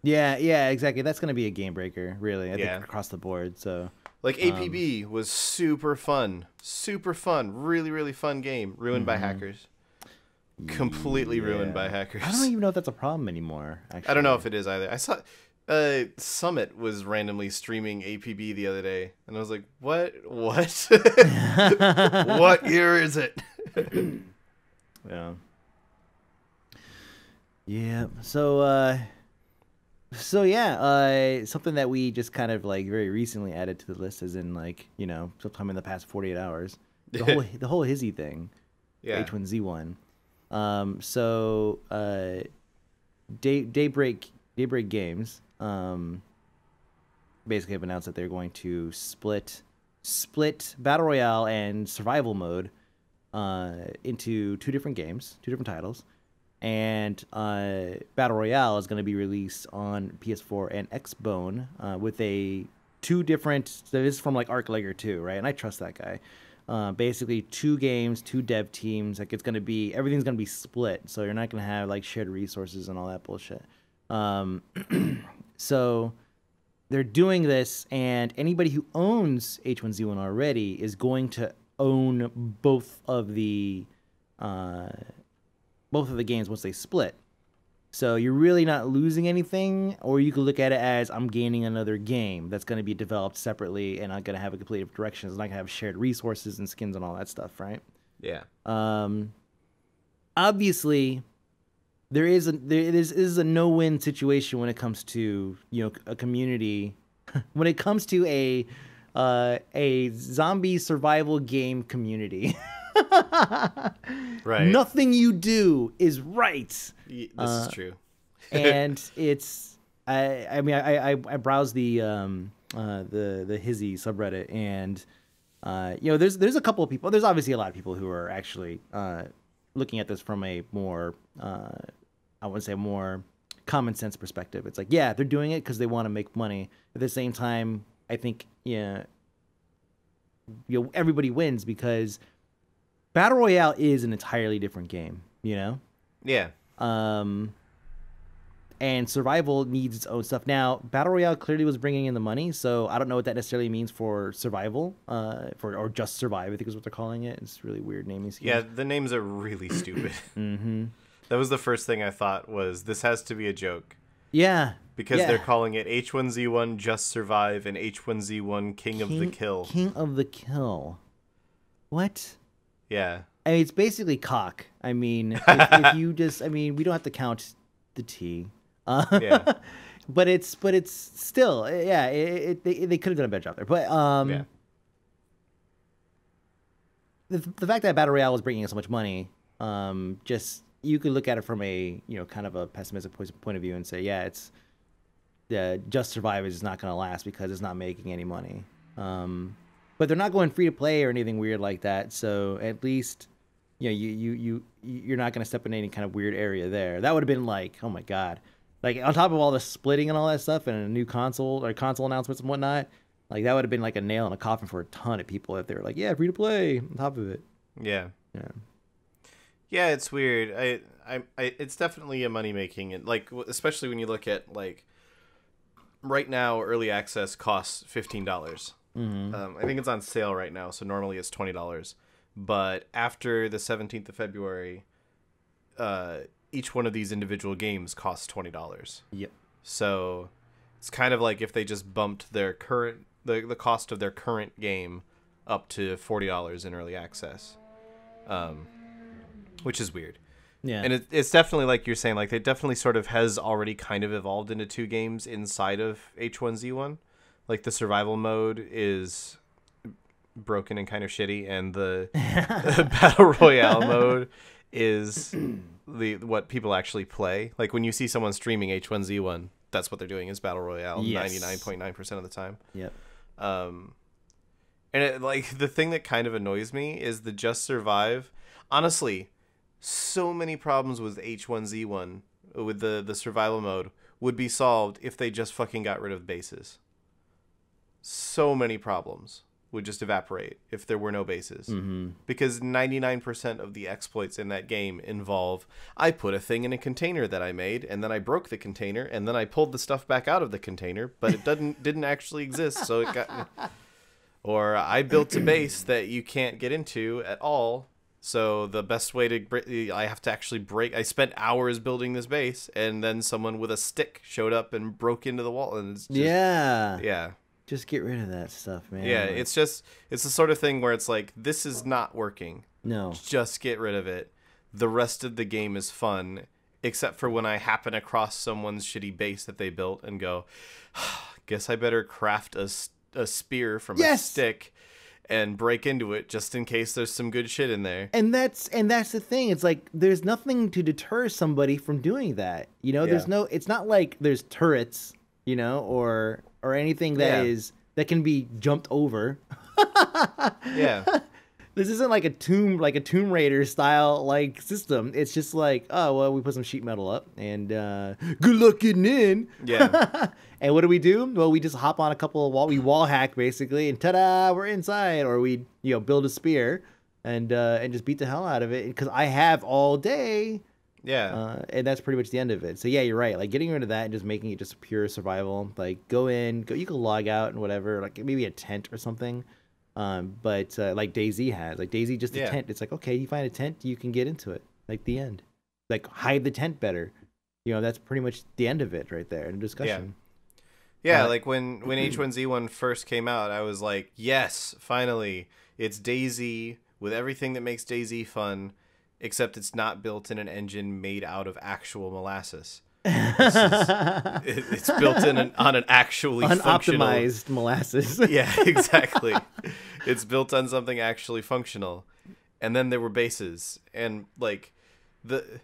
Yeah, exactly. That's going to be a game breaker, really, I think, across the board. So, like, APB was super fun. Really, really fun game. Ruined by hackers. Completely ruined by hackers. I don't even know if that's a problem anymore, actually. I don't know if it is either. I saw Summit was randomly streaming APB the other day, and I was like, what? What year is it? Yeah. Yeah. So yeah, something that we just kind of like very recently added to the list, as in like sometime in the past 48 hours, the whole Hizzy thing, Yeah. H1Z1. So Daybreak Games basically have announced that they're going to split Battle Royale and Survival mode into two different games, two different titles. And Battle Royale is going to be released on PS4 and Xbone with two different. So this is from like Arclegger 2, right? And I trust that guy. Basically, two games, two dev teams. Like everything's going to be split, so you're not going to have like shared resources and all that bullshit. So they're doing this, and anybody who owns H1Z1 already is going to own both of the games once they split. So you're really not losing anything, or you could look at it as I'm gaining another game that's going to be developed separately and not going to have a completely different direction. It's not going to have shared resources and skins and all that stuff, right? Yeah. Obviously, there is a no-win situation when it comes to a community. When it comes to a zombie survival game community. Right. Nothing you do is right. This is true. And it's I browse the Hizzy subreddit, and there's a couple of people. There's obviously a lot of people who are actually looking at this from a more I wouldn't say more common sense perspective. It's like, yeah, they're doing it because they want to make money. At the same time, I think everybody wins because Battle Royale is an entirely different game, Yeah. And Survival needs its own stuff. Now, Battle Royale clearly was bringing in the money, so I don't know what that necessarily means for Survival, or just Survive, I think is what they're calling it. It's really weird naming schemes. Yeah, the names are really stupid. Mm-hmm. That was the first thing I thought was this has to be a joke. Yeah. Because they're calling it H1Z1 Just Survive and H1Z1 King of the Kill. King of the Kill. What? Yeah. I mean, it's basically cock. I mean, if you just, we don't have to count the T. Yeah. But it's still, yeah, they could have done a better job there. But yeah. The fact that Battle Royale was bringing in so much money, just, you could look at it from a, kind of a pessimistic point of view and say, yeah, it's, Just Survive is not going to last because it's not making any money. But they're not going free to play or anything weird like that. So at least, you're not going to step in any kind of weird area there. That would have been like, oh my God, like on top of all the splitting and all that stuff and a new console announcements and whatnot, like that would have been like a nail in a coffin for a ton of people if they were like, yeah, free to play on top of it. Yeah. Yeah. Yeah, it's weird. It's definitely a money making, and like especially when you look at like right now, early access costs $15. I think it's on sale right now, so normally it's $20. But after the 17th of February, each one of these individual games costs $20. Yep. So it's kind of like if they just bumped their current the cost of their current game up to $40 in early access, which is weird. Yeah. And it's definitely like you're saying, like it definitely sort of has already kind of evolved into two games inside of H1Z1. Like the survival mode is broken and kind of shitty, and the battle royale mode is what people actually play. Like when you see someone streaming H1Z1, that's what they're doing is battle royale. Yes. 99.9% of the time. Yep. And like the thing that kind of annoys me is the Just Survive. Honestly, so many problems with H1Z1 with the survival mode would be solved if they just fucking got rid of bases. So many problems would just evaporate if there were no bases. Mm-hmm. Because 99% of the exploits in that game involve, I put a thing in a container that I made, and then I broke the container, and then I pulled the stuff back out of the container, but it didn't actually exist, so it got... Or I built a base that you can't get into at all, so the best way to I have to actually break... I spent hours building this base, and then someone with a stick showed up and broke into the wall, and it's just... Yeah. Just get rid of that stuff, man. Yeah, it's the sort of thing where it's like, this is not working. No. Just get rid of it. The rest of the game is fun, except for when I happen across someone's shitty base that they built and go, guess I better craft a spear from a stick and break into it just in case there's some good shit in there. And that's the thing. It's like there's nothing to deter somebody from doing that. You know, it's not like there's turrets, you know, or anything that can be jumped over. Yeah. This isn't like a Tomb Raider style like system. It's just like, oh well, we put some sheet metal up and good luck getting in. Yeah. And what do? Well, we just hop on a couple of we wall hack basically, and ta-da, we're inside. Or we build a spear and just beat the hell out of it because I have all day. Yeah. And that's pretty much the end of it. So yeah, you're right. Like getting rid of that and just making it just pure survival. Like you can log out and whatever. Like maybe a tent or something. But like DayZ has, like DayZ just a tent. It's like, okay, you find a tent, you can get into it. Like the end. Like hide the tent better. You know, that's pretty much the end of it right there in a discussion. Yeah, like when H1Z1 first came out, I was like, yes, finally, it's DayZ with everything that makes DayZ fun, except it's not built in an engine made out of actual molasses. It's built on an actually unoptimized molasses. Yeah, exactly. It's built on something actually functional. And then there were bases, and like the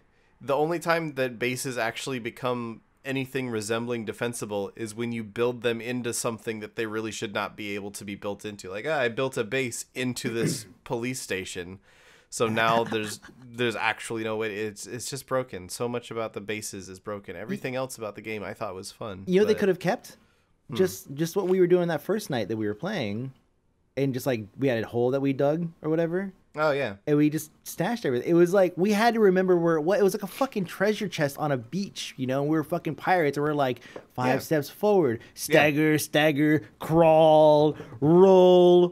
only time that bases actually become anything resembling defensible is when you build them into something that they really should not be able to be built into. Like, I built a base into this police station. So now there's actually no way. It's just broken. So much about the bases is broken. Everything else about the game I thought was fun. You know, they could have kept just what we were doing that first night that we were playing, and just like we had a hole that we dug or whatever. Oh yeah. And we just stashed everything. It was like we had to remember it was like a fucking treasure chest on a beach, you know. We were fucking pirates, and we're like 5 steps forward, stagger, crawl, roll.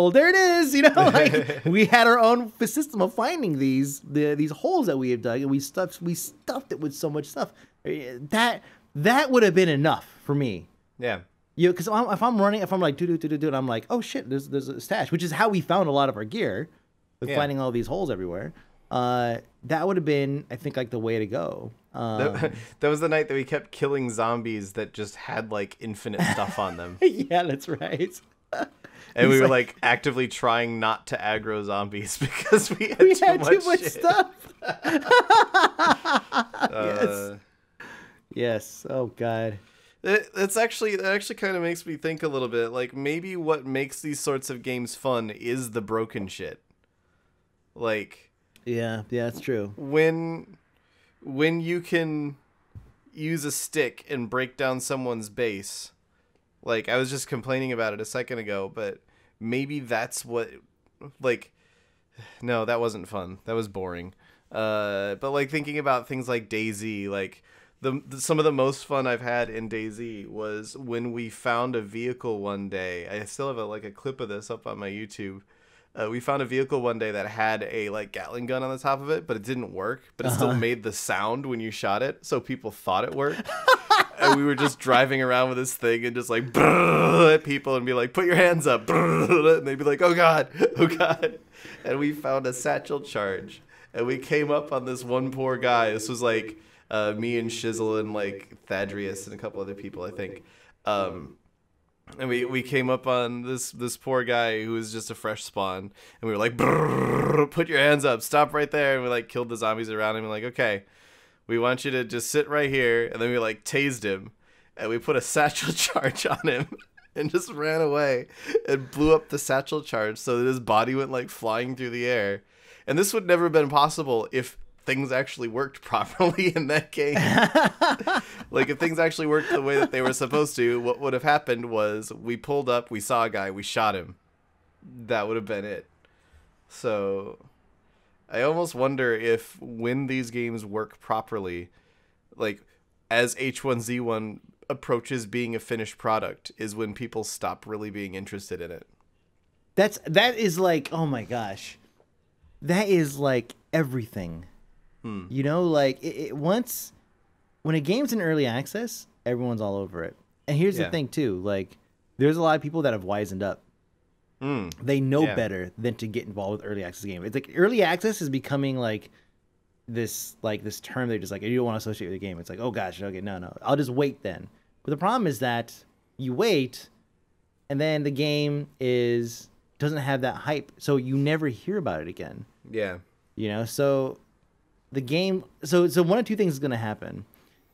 There it is, you know. Like we had our own system of finding these holes that we had dug, and we stuffed it with so much stuff. That would have been enough for me. Yeah. You know, because if I'm like do, and I'm like, oh shit, there's a stash, which is how we found a lot of our gear, with finding all these holes everywhere. That would have been, I think, like the way to go. That was the night that we kept killing zombies that just had like infinite stuff on them. Yeah, that's right. And we were like actively trying not to aggro zombies because we had too much stuff. Yes. Oh God. That actually kind of makes me think a little bit. Like maybe what makes these sorts of games fun is the broken shit. Like, yeah, that's true. When you can use a stick and break down someone's base, like I was just complaining about it a second ago, but maybe that's what, like, no, that wasn't fun. That was boring. But like thinking about things like DayZ, like. Some of the most fun I've had in DayZ was when we found a vehicle one day. I still have a clip of this up on my YouTube. We found a vehicle one day that had a like Gatling gun on the top of it, but it didn't work. But it still made the sound when you shot it, so people thought it worked. And we were just driving around with this thing and just like at people and be like, "Put your hands up!" And they'd be like, "Oh God, oh God!" And we found a satchel charge, and we came up on this one poor guy. This was like. Me and Shizzle and like Thaddeus and a couple other people, I think. And we came up on this poor guy who was just a fresh spawn, and we were like, put your hands up, stop right there. And we like killed the zombies around him and like, okay, we want you to just sit right here. And then we like tased him, and we put a satchel charge on him and just ran away and blew up the satchel charge so that his body went like flying through the air. And this would never have been possible if things actually worked properly in that game. Like if things actually worked the way that they were supposed to, what would have happened was we pulled up, we saw a guy, we shot him. That would have been it. So I almost wonder if when these games work properly, like as H1Z1 approaches being a finished product, is when people stop really being interested in it. That is like, oh my gosh, that is like everything. You know, like once when a game's in early access, everyone's all over it. And here's the thing too, like there's a lot of people that have wisened up. They know better than to get involved with early access games. It's like early access is becoming like this term. They're just like, you don't want to associate with the game. It's like, oh gosh, okay, no, I'll just wait then. But the problem is that you wait, and then the game doesn't have that hype, so you never hear about it again. Yeah. So the game, so one of two things is going to happen.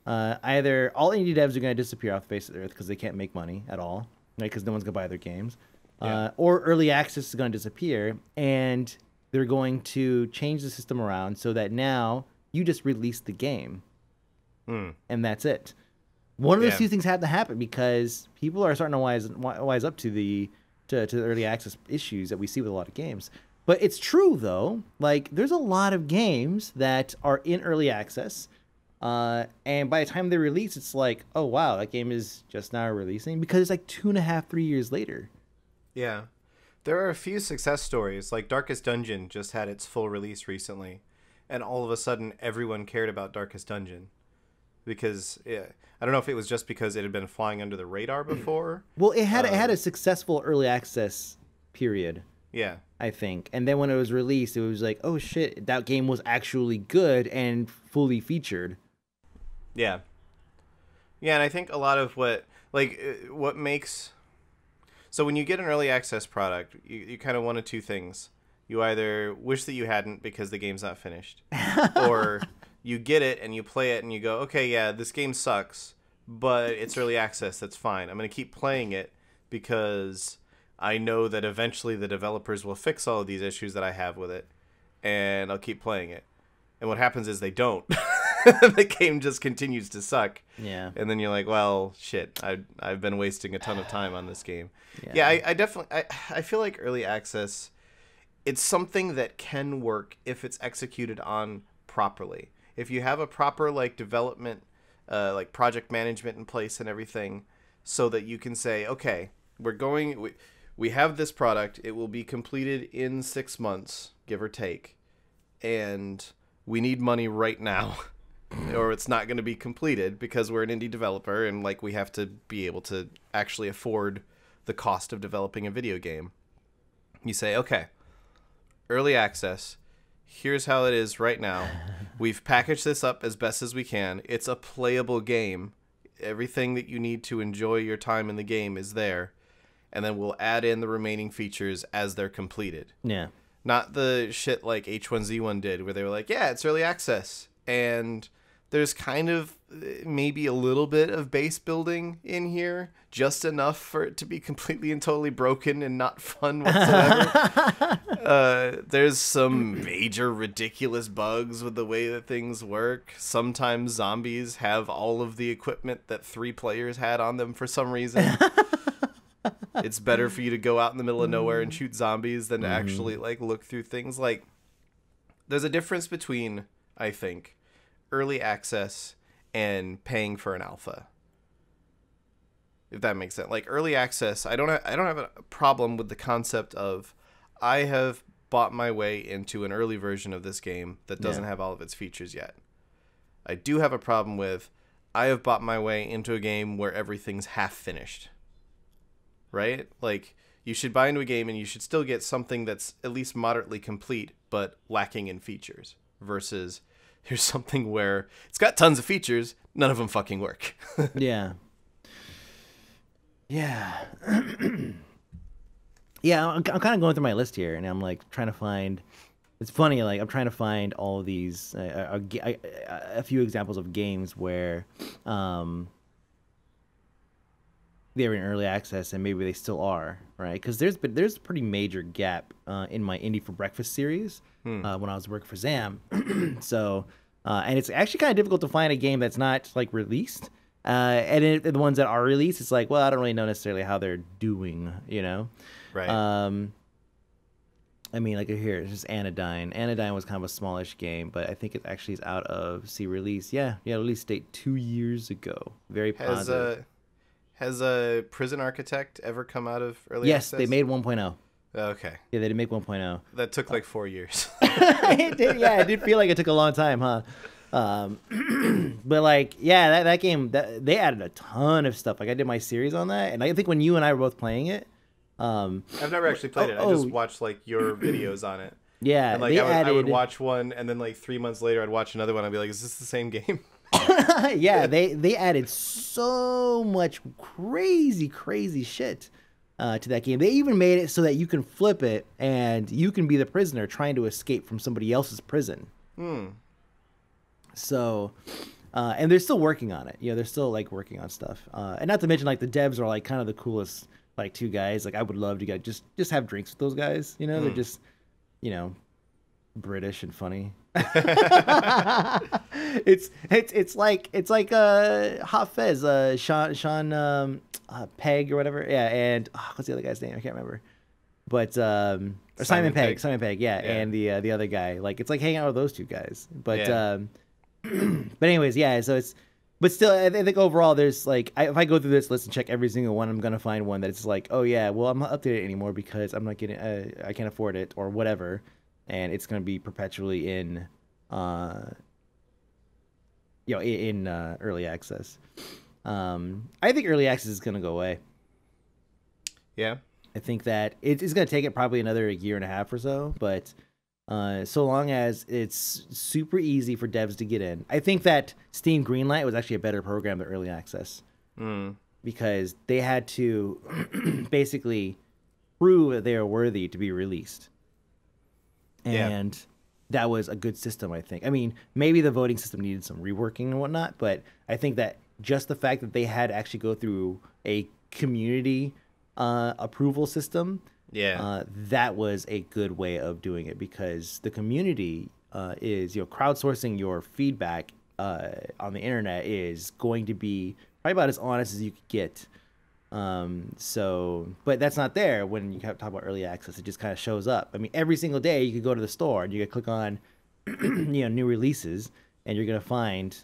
Either all indie devs are going to disappear off the face of the earth because they can't make money at all, right? Because no one's going to buy their games. Yeah. Or early access is going to disappear, and they're going to change the system around so that now you just release the game, and that's it. One of those two things have to happen because people are starting to wise up to the early access issues that we see with a lot of games. But it's true though, like there's a lot of games that are in early access, and by the time they release, it's like, oh wow, that game is just now releasing because it's like 2.5, 3 years later. Yeah. There are a few success stories, like Darkest Dungeon just had its full release recently, and all of a sudden everyone cared about Darkest Dungeon. Because, I don't know if it was just because it had been flying under the radar before. Well, it had a successful early access period. Yeah. I think. And then when it was released, it was like, oh shit, that game was actually good and fully featured. Yeah. Yeah, and I think a lot of what makes... So when you get an early access product, you kind of one of two things. You either wish that you hadn't because the game's not finished, or you get it and you play it and you go, okay, yeah, this game sucks, but it's early access, that's fine. I'm going to keep playing it because I know that eventually the developers will fix all of these issues that I have with it, and I'll keep playing it. And what happens is they don't. The game just continues to suck. Yeah. And then you're like, well, shit, I've been wasting a ton of time on this game. Yeah, I definitely I feel like early access, it's something that can work if it's executed on properly. If you have a proper development, project management in place and everything, so that you can say, okay, we have this product, it will be completed in 6 months, give or take, and we need money right now. Or it's not going to be completed because we're an indie developer and we have to be able to actually afford the cost of developing a video game. You say, okay, early access, here's how it is right now. We've packaged this up as best as we can. It's a playable game. Everything that you need to enjoy your time in the game is there. And then we'll add in the remaining features as they're completed. Yeah. Not the shit like H1Z1 did where they were like, yeah, it's early access. And there's kind of maybe a little bit of base building in here, just enough for it to be completely and totally broken and not fun whatsoever. There's some major ridiculous bugs with the way that things work. Sometimes zombies have all of the equipment that 3 players had on them for some reason. It's better for you to go out in the middle of nowhere and shoot zombies than to actually look through things. There's a difference between, I think, early access and paying for an alpha, if that makes sense. Early access, I don't have a problem with the concept of I have bought my way into an early version of this game that doesn't have all of its features yet. I do have a problem with I have bought my way into a game where everything's half finished, right? You should buy into a game and you should still get something that's at least moderately complete but lacking in features, versus here's something where it's got tons of features, none of them fucking work. Yeah. Yeah. Yeah, I'm kind of going through my list here, and I'm trying to find... It's funny, I'm trying to find all of these, a few examples of games where they were in early access, and maybe they still are, right? Because there's a pretty major gap in my Indie for Breakfast series when I was working for Zam. So, and it's actually kind of difficult to find a game that's not released. And the ones that are released, it's well, I don't really know necessarily how they're doing, Right. I mean, here, it's just Anodyne. Anodyne was kind of a smallish game, but I think it actually is out of release. Yeah, release date 2 years ago. Very positive. Has a Prison Architect ever come out of early access? Yes, they made 1.0. Okay. Yeah, they did make 1.0. That took 4 years. It did, yeah, it did feel like it took a long time, huh? But that game, they added a ton of stuff. I did my series on that, and I think when you and I were both playing it, I've never actually played it. I just watched your videos on it. Yeah, And like they I would added. watch one, and then like 3 months later I'd watch another one. I'd be like, is this the same game? Yeah, they added so much crazy shit to that game. They even made it so that you can flip it and you can be the prisoner trying to escape from somebody else's prison. So, and they're still working on it. You know, they're still like working on stuff. And not to mention, like the devs are like kind of the coolest like two guys. Like I would love to get just have drinks with those guys. You know, they're just, you know, British and funny. it's like Hot Fez, Sean Pegg or whatever. Yeah, and what's the other guy's name? I can't remember. But or Simon Pegg. Simon Pegg, yeah, and the other guy. Like it's like hanging out with those two guys. But but anyways, yeah. So it's, but still, I think overall, there's like, if I go through this list and check every single one, I'm gonna find one that's like, oh yeah, well I'm not updating it anymore because I'm not getting, I can't afford it or whatever, and it's gonna be perpetually in, in early access. I think early access is gonna go away. Yeah. I think that it's going to take it probably another year and a half or so, but so long as it's super easy for devs to get in. I think that Steam Greenlight was actually a better program than early access because they had to basically prove that they are worthy to be released. And that was a good system, I think. I mean, maybe the voting system needed some reworking and whatnot, but I think that just the fact that they had to actually go through a community approval system, that was a good way of doing it because the community is, crowdsourcing your feedback on the internet is going to be probably about as honest as you could get. But that's not there when you talk about early access. It just kind of shows up. I mean, every single day you could go to the store and you could click on new releases and you're gonna find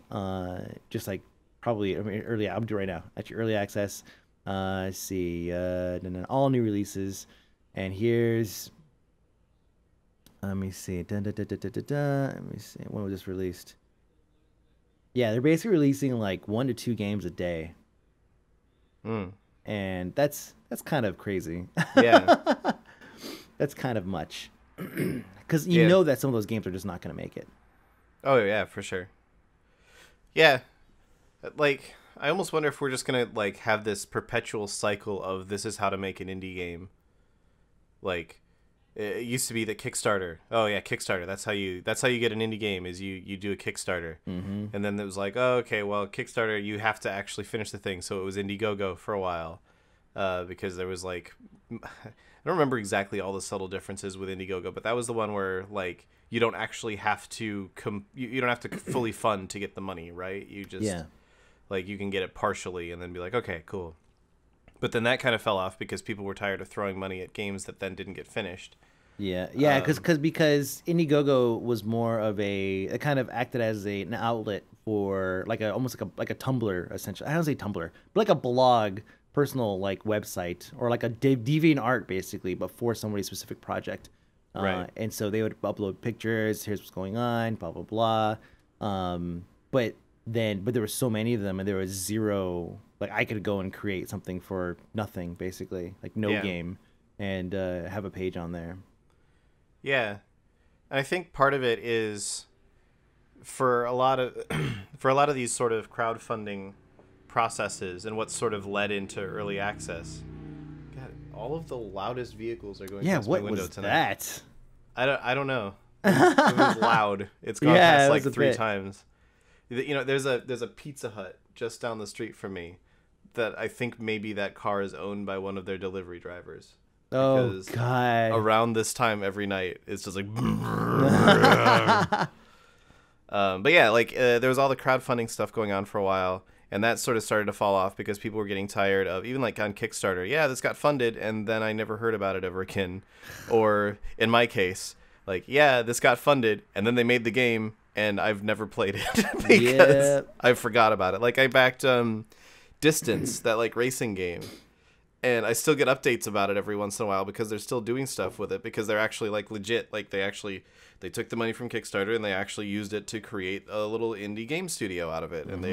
just like probably, I mean, early, I'm doing right now actually early access. Let's see, and then all new releases, and here's, let me see, let me see, when was this released? Yeah, they're basically releasing like 1 to 2 games a day, and that's kind of crazy. Yeah, that's kind of much, because you know that some of those games are just not going to make it. Oh yeah, for sure. Yeah, like, I almost wonder if we're just gonna like have this perpetual cycle of this is how to make an indie game. Like, it used to be that Kickstarter. Oh yeah, Kickstarter. That's how you get an indie game is you do a Kickstarter. And then it was like, oh okay, well Kickstarter you have to actually finish the thing. So it was Indiegogo for a while, because there was like, I don't remember exactly all the subtle differences with Indiegogo, but that was the one where like you don't actually have to you don't have to fully fund to get the money, right? You just like you can get it partially and then be like, okay, cool. But then that kind of fell off because people were tired of throwing money at games that then didn't get finished. Yeah, because Indiegogo was more of it kind of acted as an outlet for like almost like a Tumblr essentially. I don't say Tumblr, but like a blog, personal like website or like a DeviantArt basically, but for somebody's specific project. Right. And so they would upload pictures. Here's what's going on. Blah blah blah. But there were so many of them, and there was zero. Like I could go and create something for nothing, basically, like no game, and have a page on there. Yeah, and I think part of it is for a lot of these sort of crowdfunding processes, and what's sort of led into early access. God, all of the loudest vehicles are going past my window tonight. Yeah, what was that? I don't know. It was loud. It's gone past like 3 times. There's a Pizza Hut just down the street from me that I think maybe that car is owned by one of their delivery drivers. Oh, God. Around this time every night, it's just like... but yeah, like there was all the crowdfunding stuff going on for a while, and that sort of started to fall off because people were getting tired of, even like on Kickstarter, this got funded, and then I never heard about it ever again. Or in my case, like, this got funded, and then they made the game, and I've never played it because I forgot about it. Like I backed Distance, that like racing game, and I still get updates about it every once in a while because they're still doing stuff with it because they're actually like legit. Like they took the money from Kickstarter and they actually used it to create a little indie game studio out of it, and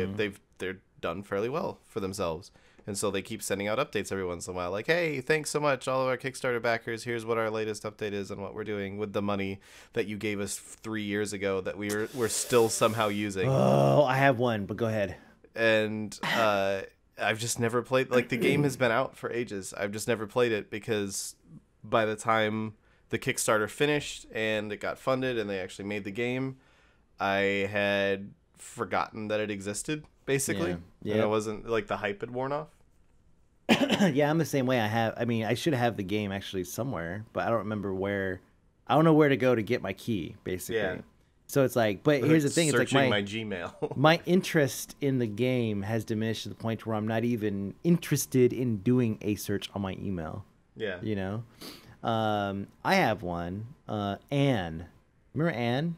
they're done fairly well for themselves. And so they keep sending out updates every once in a while, like, hey, thanks so much, all of our Kickstarter backers. Here's what our latest update is and what we're doing with the money that you gave us 3 years ago that we're still somehow using. Oh, I have one, but go ahead. And I've just never played. Like, the game has been out for ages. I've just never played it because by the time the Kickstarter finished and it got funded and they actually made the game, I had forgotten that it existed, basically. Yeah. And it wasn't, like, the hype had worn off. Yeah, I'm the same way. I should have the game actually somewhere, but I don't remember where. I don't know where to go to get my key, basically. Yeah. So it's like, but here's the thing: it's like searching my Gmail. my interest in the game has diminished to the point where I'm not even interested in doing a search on my email. Yeah. You know, I have one. Anne, remember Anne?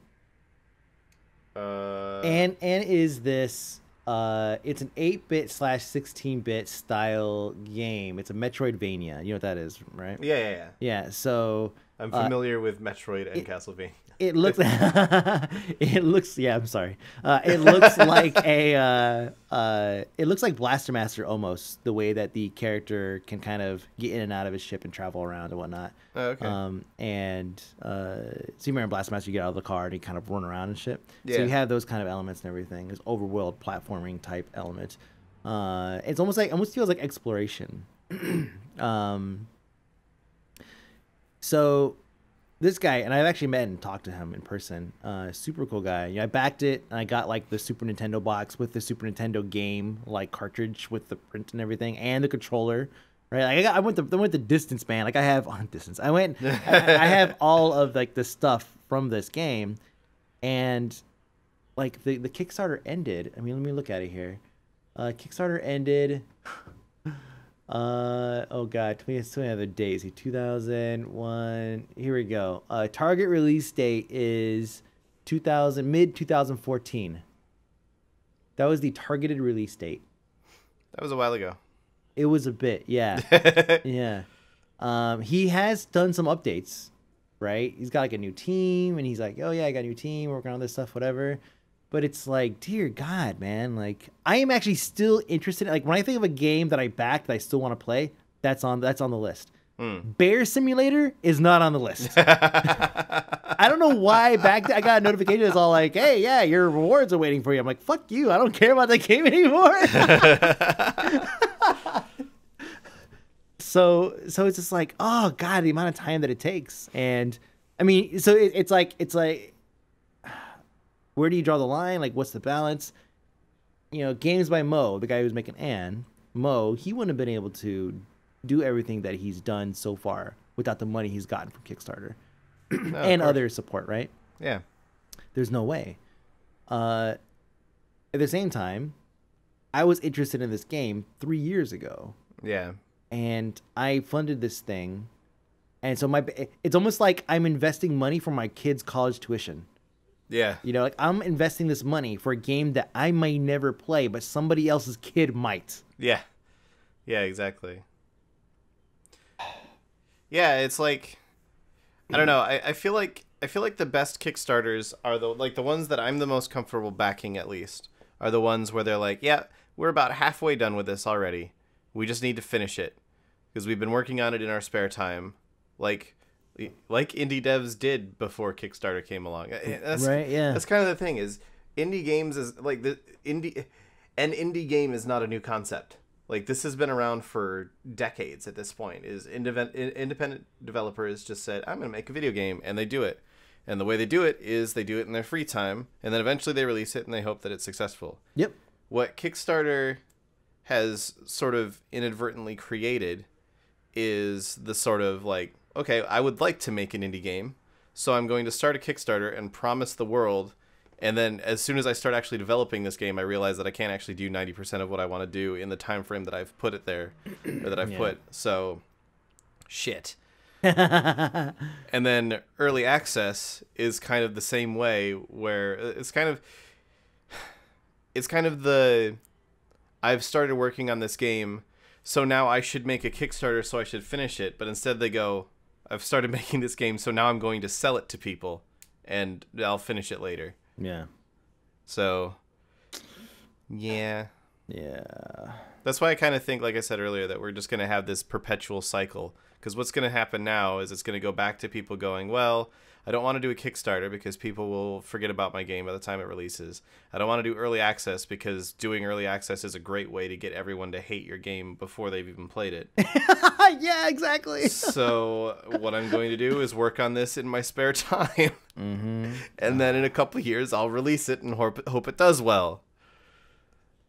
Anne is this. It's an 8-bit / 16-bit style game. It's a Metroidvania. You know what that is, right? Yeah. Yeah. So I'm familiar with Metroid and Castlevania. it looks. It looks. Yeah. I'm sorry. It looks like a. It looks like Blaster Master almost. The way that the character can kind of get in and out of his ship and travel around and whatnot. Oh, okay. So you remember in Blaster Master, you get out of the car and you kind of run around and shit. Yeah. So you have those kind of elements and everything. There's overworld platforming type elements. It's almost feels like exploration. So this guy, and I've actually met and talked to him in person. Super cool guy. You know, I backed it and I got like the Super Nintendo box with the Super Nintendo game like cartridge with the print and everything and the controller. Right, like I went the distance, man. Like I have on distance. I have all of like the stuff from this game, and like the Kickstarter ended. I mean, let me look at it here. Kickstarter ended. Oh god, 20 other days. 2001. Here we go. Target release date is mid 2014. That was the targeted release date. That was a while ago. It was a bit, yeah. Yeah. He has done some updates, right? He's got like a new team, and he's like, oh yeah, I got a new team, working on this stuff, whatever. But it's like, dear God, man, like I am actually still interested. Like when I think of a game that I backed that I still want to play, that's on the list. Bear Simulator is not on the list. I don't know why. I got a notification that's all like, hey, yeah, your rewards are waiting for you. I'm like, fuck you. I don't care about that game anymore. So it's just like, oh God, the amount of time that it takes. And I mean, so it's like, where do you draw the line? Like, what's the balance? You know, games by Mo, the guy who's making Anne, Mo, he wouldn't have been able to do everything that he's done so far without the money he's gotten from Kickstarter and other support, right? Yeah. There's no way. At the same time, I was interested in this game 3 years ago. Yeah. And I funded this thing. And so it's almost like I'm investing money for my kids' college tuition. Yeah. You know, like I'm investing this money for a game that I may never play, but somebody else's kid might. Yeah. Yeah, exactly. Yeah, it's like, I don't know. I feel like the best Kickstarters are the ones that I'm the most comfortable backing, at least, are the ones where they're like, yeah, we're about halfway done with this already. We just need to finish it because we've been working on it in our spare time, like indie devs did before Kickstarter came along. Right? Yeah. That's kind of the thing is indie games is like an indie game is not a new concept. Like this has been around for decades at this point. Is independent developers just said, I'm going to make a video game, and they do it. And the way they do it is they do it in their free time, and then eventually they release it and they hope that it's successful. Yep. What Kickstarter has sort of inadvertently created is the sort of like, okay, I would like to make an indie game, so I'm going to start a Kickstarter and promise the world. And then as soon as I start actually developing this game, I realize that I can't actually do 90% of what I want to do in the time frame that I've put it there, or that I've put. So, shit. And then early access is kind of the same way, where it's kind of the, I've started working on this game, so now I should make a Kickstarter, so I should finish it. But instead they go, I've started making this game, so now I'm going to sell it to people, and I'll finish it later. Yeah. So, yeah. Yeah. That's why I kind of think, like I said earlier, that we're just going to have this perpetual cycle. Because what's going to happen now is it's going to go back to people going, well, I don't want to do a Kickstarter because people will forget about my game by the time it releases. I don't want to do early access because doing early access is a great way to get everyone to hate your game before they've even played it. Yeah, exactly. So what I'm going to do is work on this in my spare time. Mm-hmm. And then in a couple of years, I'll release it and hope it does well.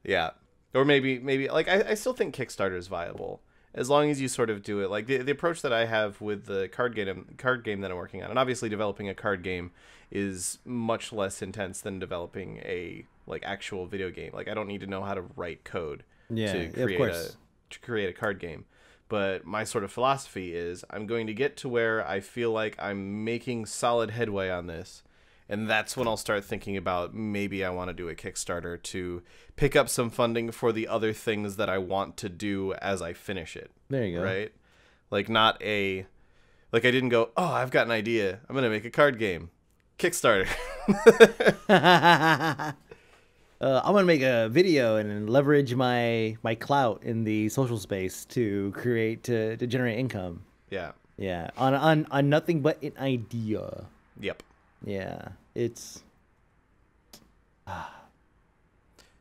Yeah. Or maybe like I still think Kickstarter is viable as long as you sort of do it like the approach that I have with the card game that I'm working on. And obviously developing a card game is much less intense than developing a like actual video game. Like I don't need to know how to write code to create a card game. But my sort of philosophy is I'm going to get to where I feel like I'm making solid headway on this. And that's when I'll start thinking about maybe I want to do a Kickstarter to pick up some funding for the other things that I want to do as I finish it. There you go. Right? Like I didn't go, oh, I've got an idea. I'm going to make a card game. Kickstarter. I'm gonna make a video and leverage my clout in the social space to generate income. Yeah. Yeah, on nothing but an idea. Yep. Yeah, it's.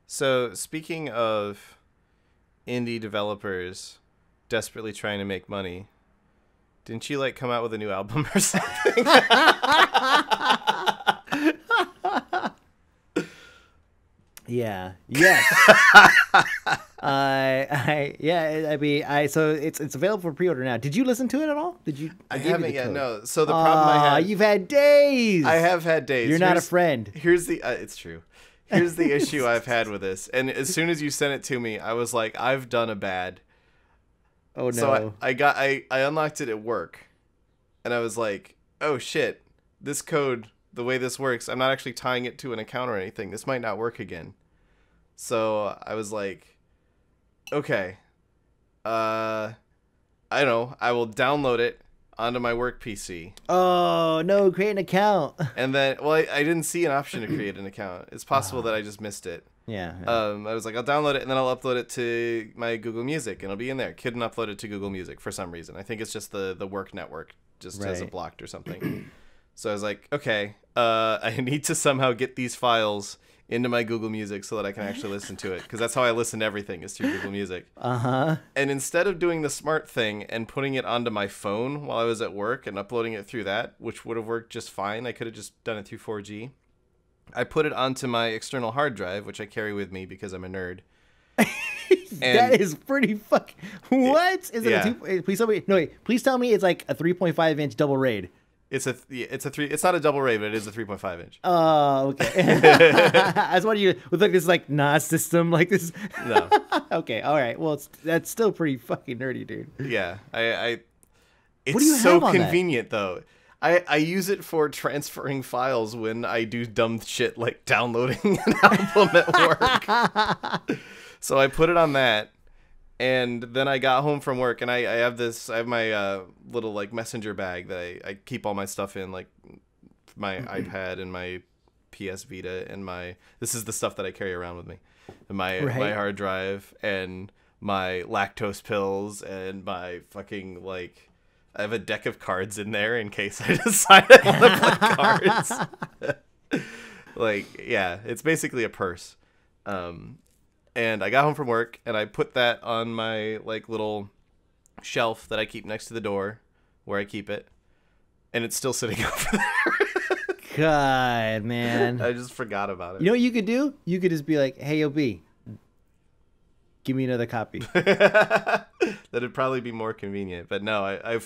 So speaking of indie developers desperately trying to make money, didn't you like come out with a new album or something? Yeah. Yes. So it's available for pre-order now. Did you listen to it at all? Did you? I haven't yet. No. So the problem I had. You've had days. I have had days. You're not a friend. Here's the. It's true. Here's the issue I've had with this. And as soon as you sent it to me, I was like, I've done a bad. Oh no. So I unlocked it at work, and I was like, oh shit, this code, the way this works, I'm not actually tying it to an account or anything. This might not work again. So I was like, okay, I don't know. I will download it onto my work PC. Oh no, create an account. And then, well, I didn't see an option to create an account. It's possible that I just missed it. Yeah. I was like, I'll download it and then I'll upload it to my Google Music and it'll be in there. Couldn't upload it to Google Music for some reason. I think it's just the work network just has it blocked or something. So I was like, okay, I need to somehow get these files into my Google Music so that I can actually listen to it, because that's how I listen to everything, is through Google Music. And instead of doing the smart thing and putting it onto my phone while I was at work and uploading it through that, which would have worked just fine, I could have just done it through 4G. I put it onto my external hard drive, which I carry with me because I'm a nerd. That is pretty fucking. What is it? Please tell me. No, wait. Please tell me it's like a 3.5-inch double RAID. It's not a double RAID, but it is a 3.5 inch. Oh, okay. I was wondering with like this like NAS system like this. No. Okay, all right. Well, that's still pretty fucking nerdy, dude. Yeah, it's what do you so have on convenient though. I use it for transferring files when I do dumb shit like downloading an album at work. So I put it on that. And then I got home from work, and I have my little like messenger bag that I keep all my stuff in, like my iPad and my PS Vita and this is the stuff that I carry around with me, and my hard drive and my lactose pills and my fucking like I have a deck of cards in there in case I decide I want to play cards. Like yeah, it's basically a purse. And I got home from work, and I put that on my like little shelf that I keep next to the door, where I keep it, and it's still sitting over there. God, man, I just forgot about it. You know what you could do? You could just be like, "Hey, Yo, B, give me another copy." That'd probably be more convenient, but no, I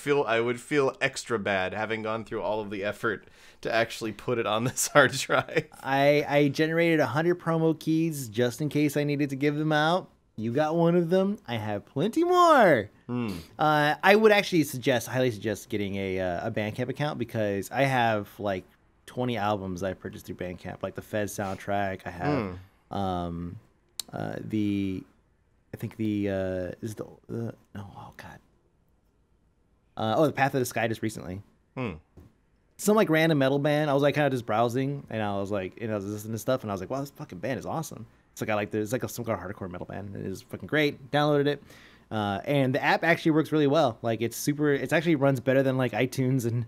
would feel extra bad having gone through all of the effort to actually put it on this hard drive. I generated 100 promo keys just in case I needed to give them out. You got one of them. I have plenty more. I would actually highly suggest getting a Bandcamp account, because I have like 20 albums I purchased through Bandcamp, like the Fez soundtrack. I have the Path of the Sky just recently. Some like random metal band. I was like kind of just browsing, and I was like, I was listening to stuff, and I was like, wow, this fucking band is awesome. It's like some kind of hardcore metal band. It is fucking great. Downloaded it. And the app actually works really well. Like it actually runs better than like iTunes and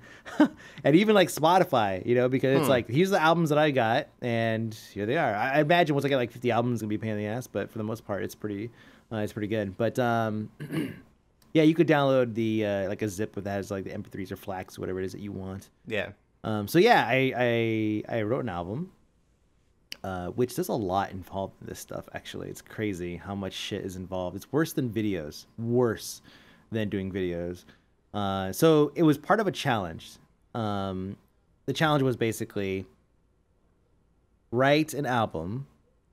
and even like Spotify, because it's like, here's the albums that I got and here they are. I imagine once I get like 50 albums, it's gonna be a pain in the ass, but for the most part, it's pretty good. But yeah, you could download the like a zip that has like the MP3s or FLACs, whatever it is that you want. Yeah. So yeah, I wrote an album. Which there's a lot involved in this stuff, actually. It's crazy how much shit is involved. It's worse than videos. Worse than doing videos. So it was part of a challenge. The challenge was basically write an album.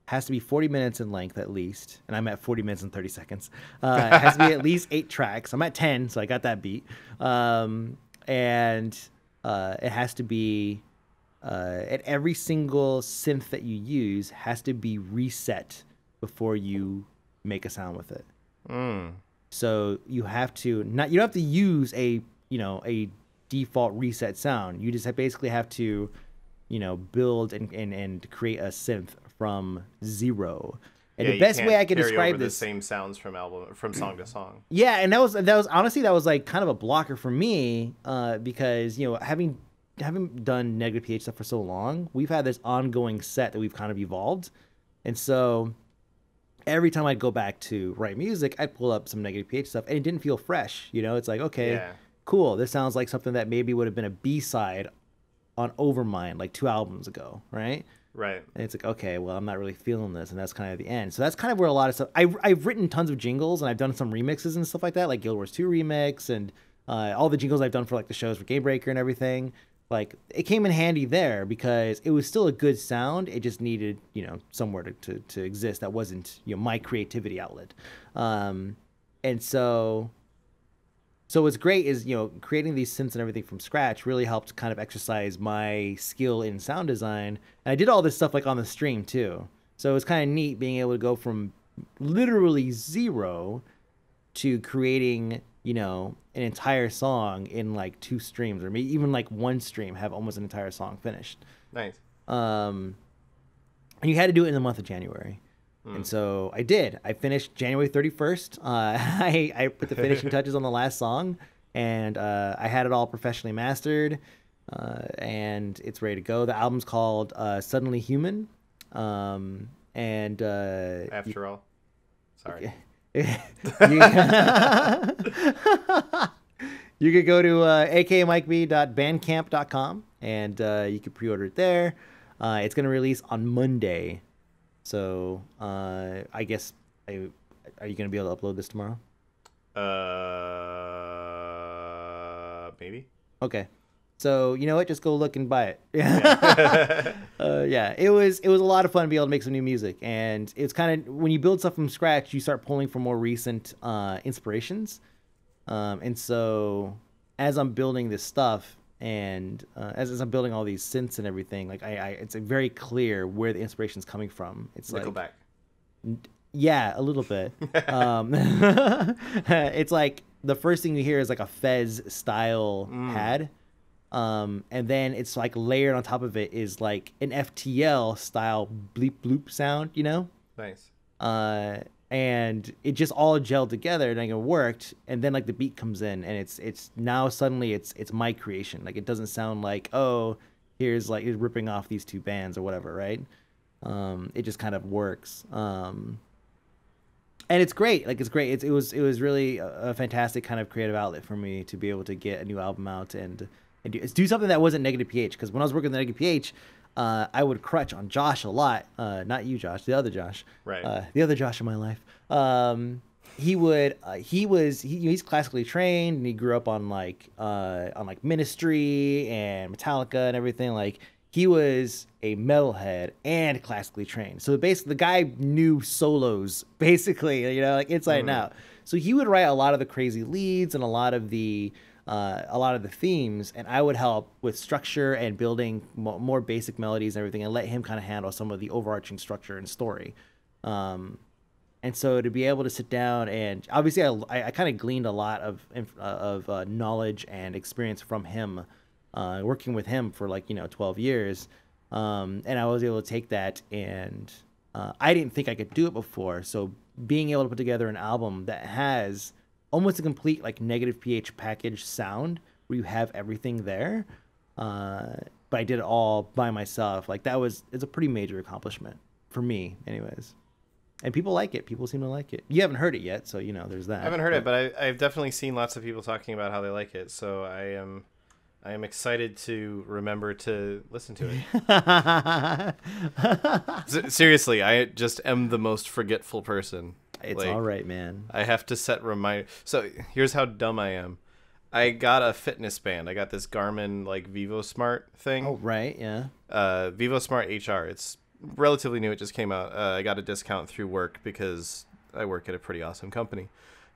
Has to be 40 minutes in length at least. And I'm at 40 minutes and 30 seconds. It has to be at least 8 tracks. I'm at 10, so I got that beat. And it has to be... and every single synth that you use has to be reset before you make a sound with it. So you have to you don't have to use a default reset sound. You just basically have to build and create a synth from zero. And the best way I can describe this, the same sounds from song to song. Yeah, and that was honestly like kind of a blocker for me because having done negative pH stuff for so long, we've had this ongoing set that we've kind of evolved. And so every time I'd go back to write music, I'd pull up some negative pH stuff and it didn't feel fresh. It's like, okay, cool. This sounds like something that maybe would have been a B-side on Overmind like 2 albums ago, right? Right. And it's like, okay, well, I'm not really feeling this. And that's kind of the end. So that's kind of where a lot of stuff... I've written tons of jingles and I've done some remixes and stuff like that, like Guild Wars 2 remix and all the jingles I've done for like the shows for Game Breaker and everything. Like, it came in handy there because it was still a good sound. It just needed, somewhere to exist that wasn't, my creativity outlet. And so what's great is, creating these synths and everything from scratch really helped kind of exercise my skill in sound design. And I did all this stuff like on the stream too. So it was kind of neat being able to go from literally zero to creating, an entire song in like 2 streams, or maybe even like 1 stream, have almost an entire song finished. Nice. And you had to do it in the month of January. And so I did. I finished January 31st. I put the finishing touches on the last song, and I had it all professionally mastered, and it's ready to go. The album's called Suddenly Human. And after all, sorry. You could go to akmikeb.bandcamp.com and you can pre-order it there. It's going to release on Monday. So I guess, are you going to be able to upload this tomorrow? Maybe. Okay. So you know what? Just go look and buy it. Yeah. It was a lot of fun to be able to make some new music, and it's kind of, when you build stuff from scratch, you start pulling from more recent inspirations. And so as I'm building this stuff, and as I'm building all these synths and everything, like it's very clear where the inspiration's coming from. It's Nickelback. Yeah, a little bit. It's like the first thing you hear is like a Fez style pad. And then it's like layered on top of it is like an FTL style bleep bloop sound, Nice. And it just all gelled together and it worked. And then like the beat comes in and it's now suddenly it's my creation. Like it doesn't sound like, oh, here's like it's ripping off these 2 bands or whatever, right? It just kind of works. And it's great. Like it's great. It was really a fantastic kind of creative outlet for me to be able to get a new album out and do something that wasn't negative pH. Because when I was working with negative pH, I would crutch on Josh a lot. Not you, Josh, the other Josh. Right. The other Josh in my life. He's classically trained and he grew up on like Ministry and Metallica and everything. Like he was a metalhead and classically trained. So basically the guy knew solos basically, like inside and out. So he would write a lot of the crazy leads and a lot of the themes, and I would help with structure and building more basic melodies and everything, and let him kind of handle some of the overarching structure and story. And so to be able to sit down and obviously I kind of gleaned a lot of knowledge and experience from him, working with him for 12 years. And I was able to take that and I didn't think I could do it before. So being able to put together an album that has almost a complete like negative pH package sound where you have everything there, but I did it all by myself. Like it's a pretty major accomplishment for me, anyways. And people like it. People seem to like it. You haven't heard it yet, so there's that. I haven't heard it, but I've definitely seen lots of people talking about how they like it. So I am excited to remember to listen to it. Seriously, I just am the most forgetful person. It's all right, man. I have to set reminders. So here's how dumb I am. I got a fitness band. I got this Garmin like VivoSmart thing. Oh, right, yeah. VivoSmart HR. It's relatively new. It just came out. I got a discount through work because I work at a pretty awesome company.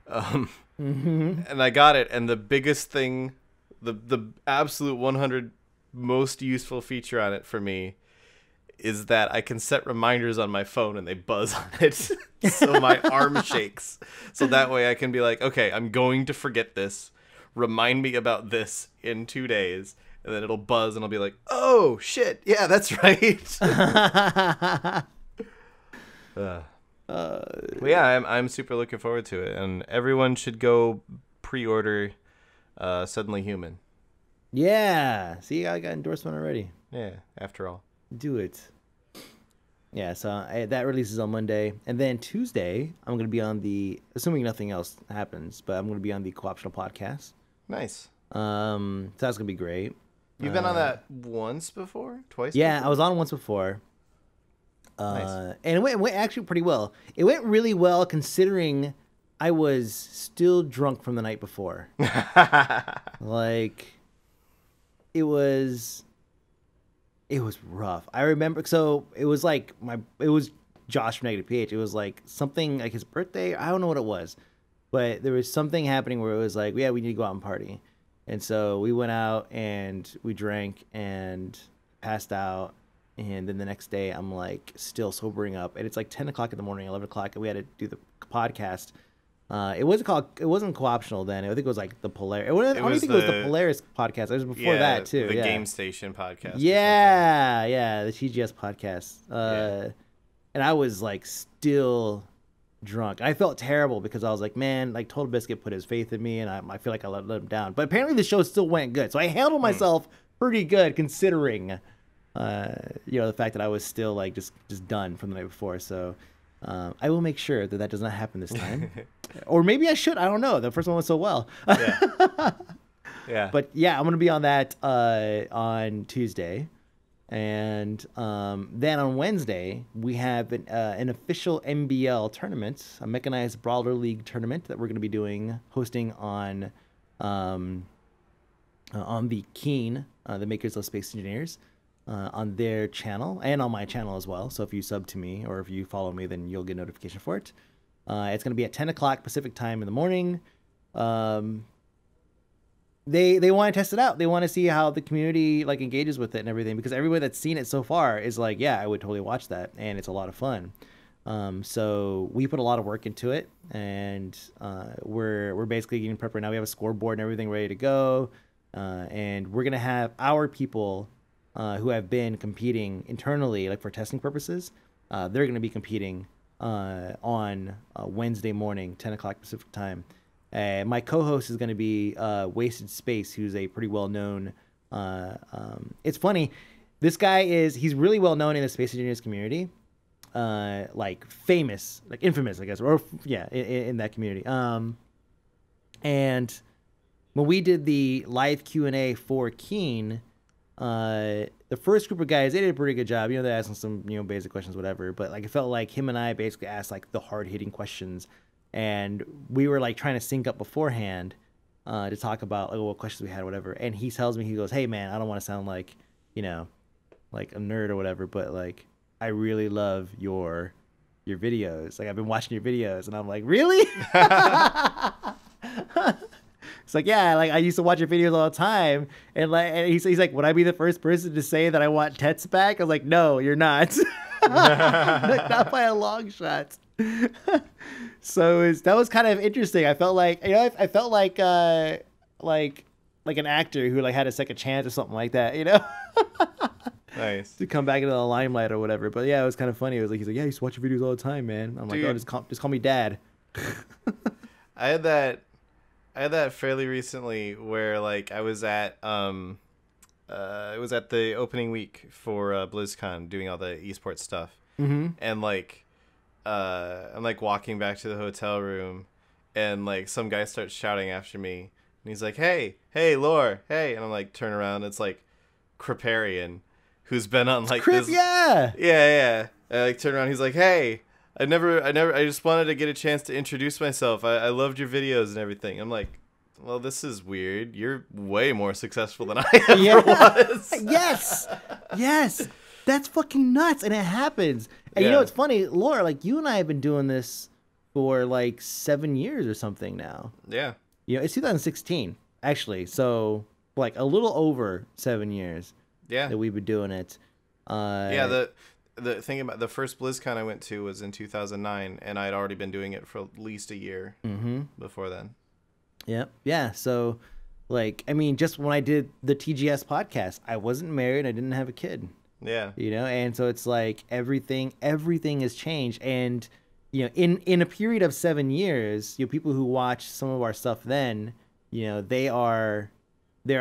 And I got it. And the biggest thing, the absolute 100 most useful feature on it for me is that I can set reminders on my phone and they buzz on it. So my arm shakes. So that way I can be like, okay, I'm going to forget this. Remind me about this in 2 days. And then it'll buzz and I'll be like, oh, shit. Yeah, that's right. Well, yeah, I'm super looking forward to it. And everyone should go pre-order Suddenly Human. Yeah. See, I got endorsement already. Yeah, after all. Do it. Yeah, so that releases on Monday. And then Tuesday, I'm going to be on assuming nothing else happens, but I'm going to be on the Co-optional podcast. Nice. So that's going to be great. You've been on that once before? Twice? Yeah, before? I was on once before. Nice. And it went actually pretty well. It went really well considering I was still drunk from the night before. Like, it was rough. I remember, so it was like it was Josh from Negative PH. It was like something like his birthday. I don't know what it was, but there was something happening where it was like, yeah, we need to go out and party. And so we went out and we drank and passed out. And then the next day I'm like still sobering up, and it's like 10 o'clock in the morning, 11 o'clock, and we had to do the podcast. It wasn't co-optional then. I think it was like the Polaris. I don't think it was the Polaris podcast. It was before that too. The yeah. Game Station podcast. Yeah, the TGS podcast. And I was like still drunk. I felt terrible because I was like, man, like Total Biscuit put his faith in me, and I feel like I let him down. But apparently the show still went good, so I handled myself pretty good considering, the fact that I was still like just done from the night before. So. I will make sure that does not happen this time. Or maybe I should. I don't know. The first one went so well. Yeah. But yeah, I'm going to be on that on Tuesday. And then on Wednesday, we have an official MBL tournament, a Mechanized Brawler League tournament that we're going to be hosting on the Keen, the makers of Space Engineers. On their channel and on my channel as well. So if you sub to me or if you follow me, then you'll get notification for it. It's going to be at 10 o'clock Pacific time in the morning. They want to test it out. They want to see how the community like engages with it and everything, because everyone that's seen it so far is like, yeah, I would totally watch that, and it's a lot of fun. So we put a lot of work into it, and we're basically getting prepped right now. We have a scoreboard and everything ready to go, and we're gonna have our people who have been competing internally, like for testing purposes. They're going to be competing on Wednesday morning, 10 o'clock Pacific time. My co-host is going to be Wasted Space, who's a pretty well-known... it's funny. This guy he's really well-known in the Space Engineers community. Like famous, like infamous, I guess. Or, yeah, in that community. And when we did the live Q&A for Keen... the first group of guys, they did a pretty good job. They're asking some, basic questions, whatever. But like, it felt like him and I basically asked like the hard hitting questions, and we were like trying to sync up beforehand, to talk about like what questions we had, whatever. And he tells me, he goes, "Hey man, I don't want to sound like, like a nerd or whatever, but like, I really love your videos. Like I've been watching your videos," and I'm like, "Really?" It's like, yeah, like I used to watch your videos all the time, and he's like, would I be the first person to say that I want Tets back? I was like, no, you're not. Not by a long shot. So that was kind of interesting. I felt like, I felt like an actor who like had a second chance or something like that, Nice. to come back into the limelight or whatever. But yeah, it was kind of funny. It was like he's like, yeah, I used to watch your videos all the time, man. I'm like, Dude. oh, just call me dad. I had that fairly recently where like I was at it was at the opening week for BlizzCon doing all the esports stuff. Mm-hmm. And like I'm like walking back to the hotel room and like some guy starts shouting after me and he's like, hey Lore, hey, and I'm like turn around, it's like Kriparian, who's been on like Crip, this yeah. I like turn around, he's like, hey, I just wanted to get a chance to introduce myself. I loved your videos and everything. I'm like, well, this is weird. You're way more successful than I ever was. Yes. That's fucking nuts. And it happens. And you know what's funny? Laura, like you and I have been doing this for like 7 years or something now. Yeah. You know, it's 2016, actually. So like a little over 7 years that we've been doing it. The thing about the first BlizzCon I went to was in 2009, and I'd already been doing it for at least a year before then. Yep. Yeah. So, like, I mean, just when I did the TGS podcast, I wasn't married. I didn't have a kid. Yeah. You know, and so it's like everything has changed. And, you know, in a period of 7 years, you know, people who watch some of our stuff then, you know, they're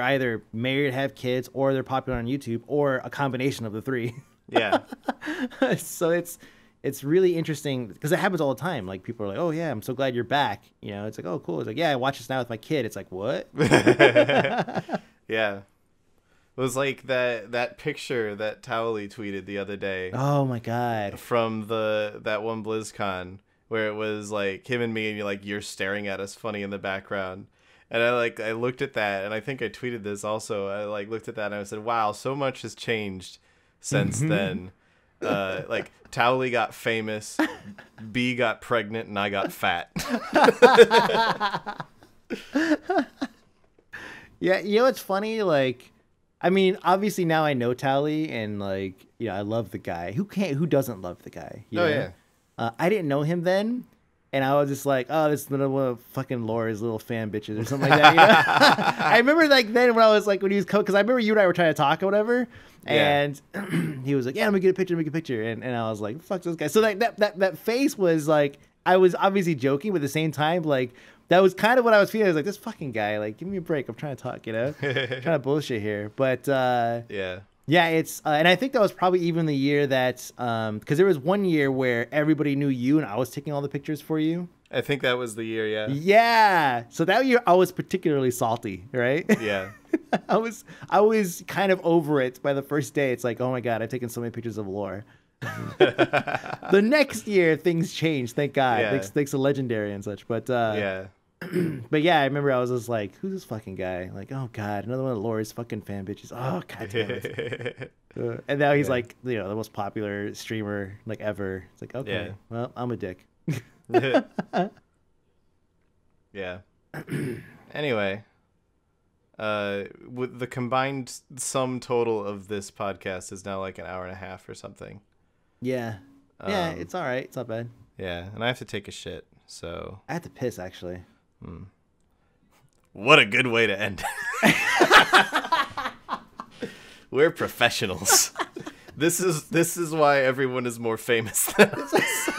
either married, have kids, or they're popular on YouTube, or a combination of the three. Yeah. So it's really interesting because it happens all the time. Like people are like, "Oh yeah, I'm so glad you're back." You know, it's like, "Oh cool." It's like, "Yeah, I watch this now with my kid." It's like, "What?" Yeah. It was like that picture that Towley tweeted the other day. Oh my god. From that one BlizzCon where it was like him and me, and you're staring at us funny in the background. And I looked at that, and I think I tweeted this also. I like looked at that and I said, "Wow, so much has changed since then." Like Towley got famous, B got pregnant, and I got fat. Yeah, you know what's funny? Like, I mean, obviously now I know Towley, and like, you know, I love the guy. Who doesn't love the guy? You know? Yeah. I didn't know him then, and I was just like, oh, this is one of fucking Laura's little fan bitches or something like that. You know? I remember like then when I was like when he was because I remember you and I were trying to talk or whatever. And he was like, yeah, let me get a picture. And I was like, fuck this guy. So like that face was like, I was obviously joking, but at the same time, like, that was kind of what I was feeling. I was like, this fucking guy, like, give me a break. I'm trying to talk, you know? Trying to bullshit here. But, yeah, it's, and I think that was probably even the year that, because there was one year where everybody knew you and I was taking all the pictures for you. I think that was the year, yeah. Yeah. So that year I was particularly salty, right? Yeah. I was kind of over it by the first day. It's like, oh my God, I've taken so many pictures of Lore. The next year things changed, thank God. Yeah. Thanks to Legendary and such. But yeah. But yeah, I remember I was just like, who's this fucking guy? Like, oh God, another one of Lore's fucking fan bitches. Oh God damn it. And now he's like, you know, the most popular streamer like ever. It's like, okay, well, I'm a dick. Yeah. Anyway, with the combined sum total of this podcast is now like an hour and a half or something. Yeah. Yeah, it's all right. It's not bad. Yeah, and I have to take a shit, so I have to piss actually. What a good way to end. We're professionals. This is why everyone is more famous than us.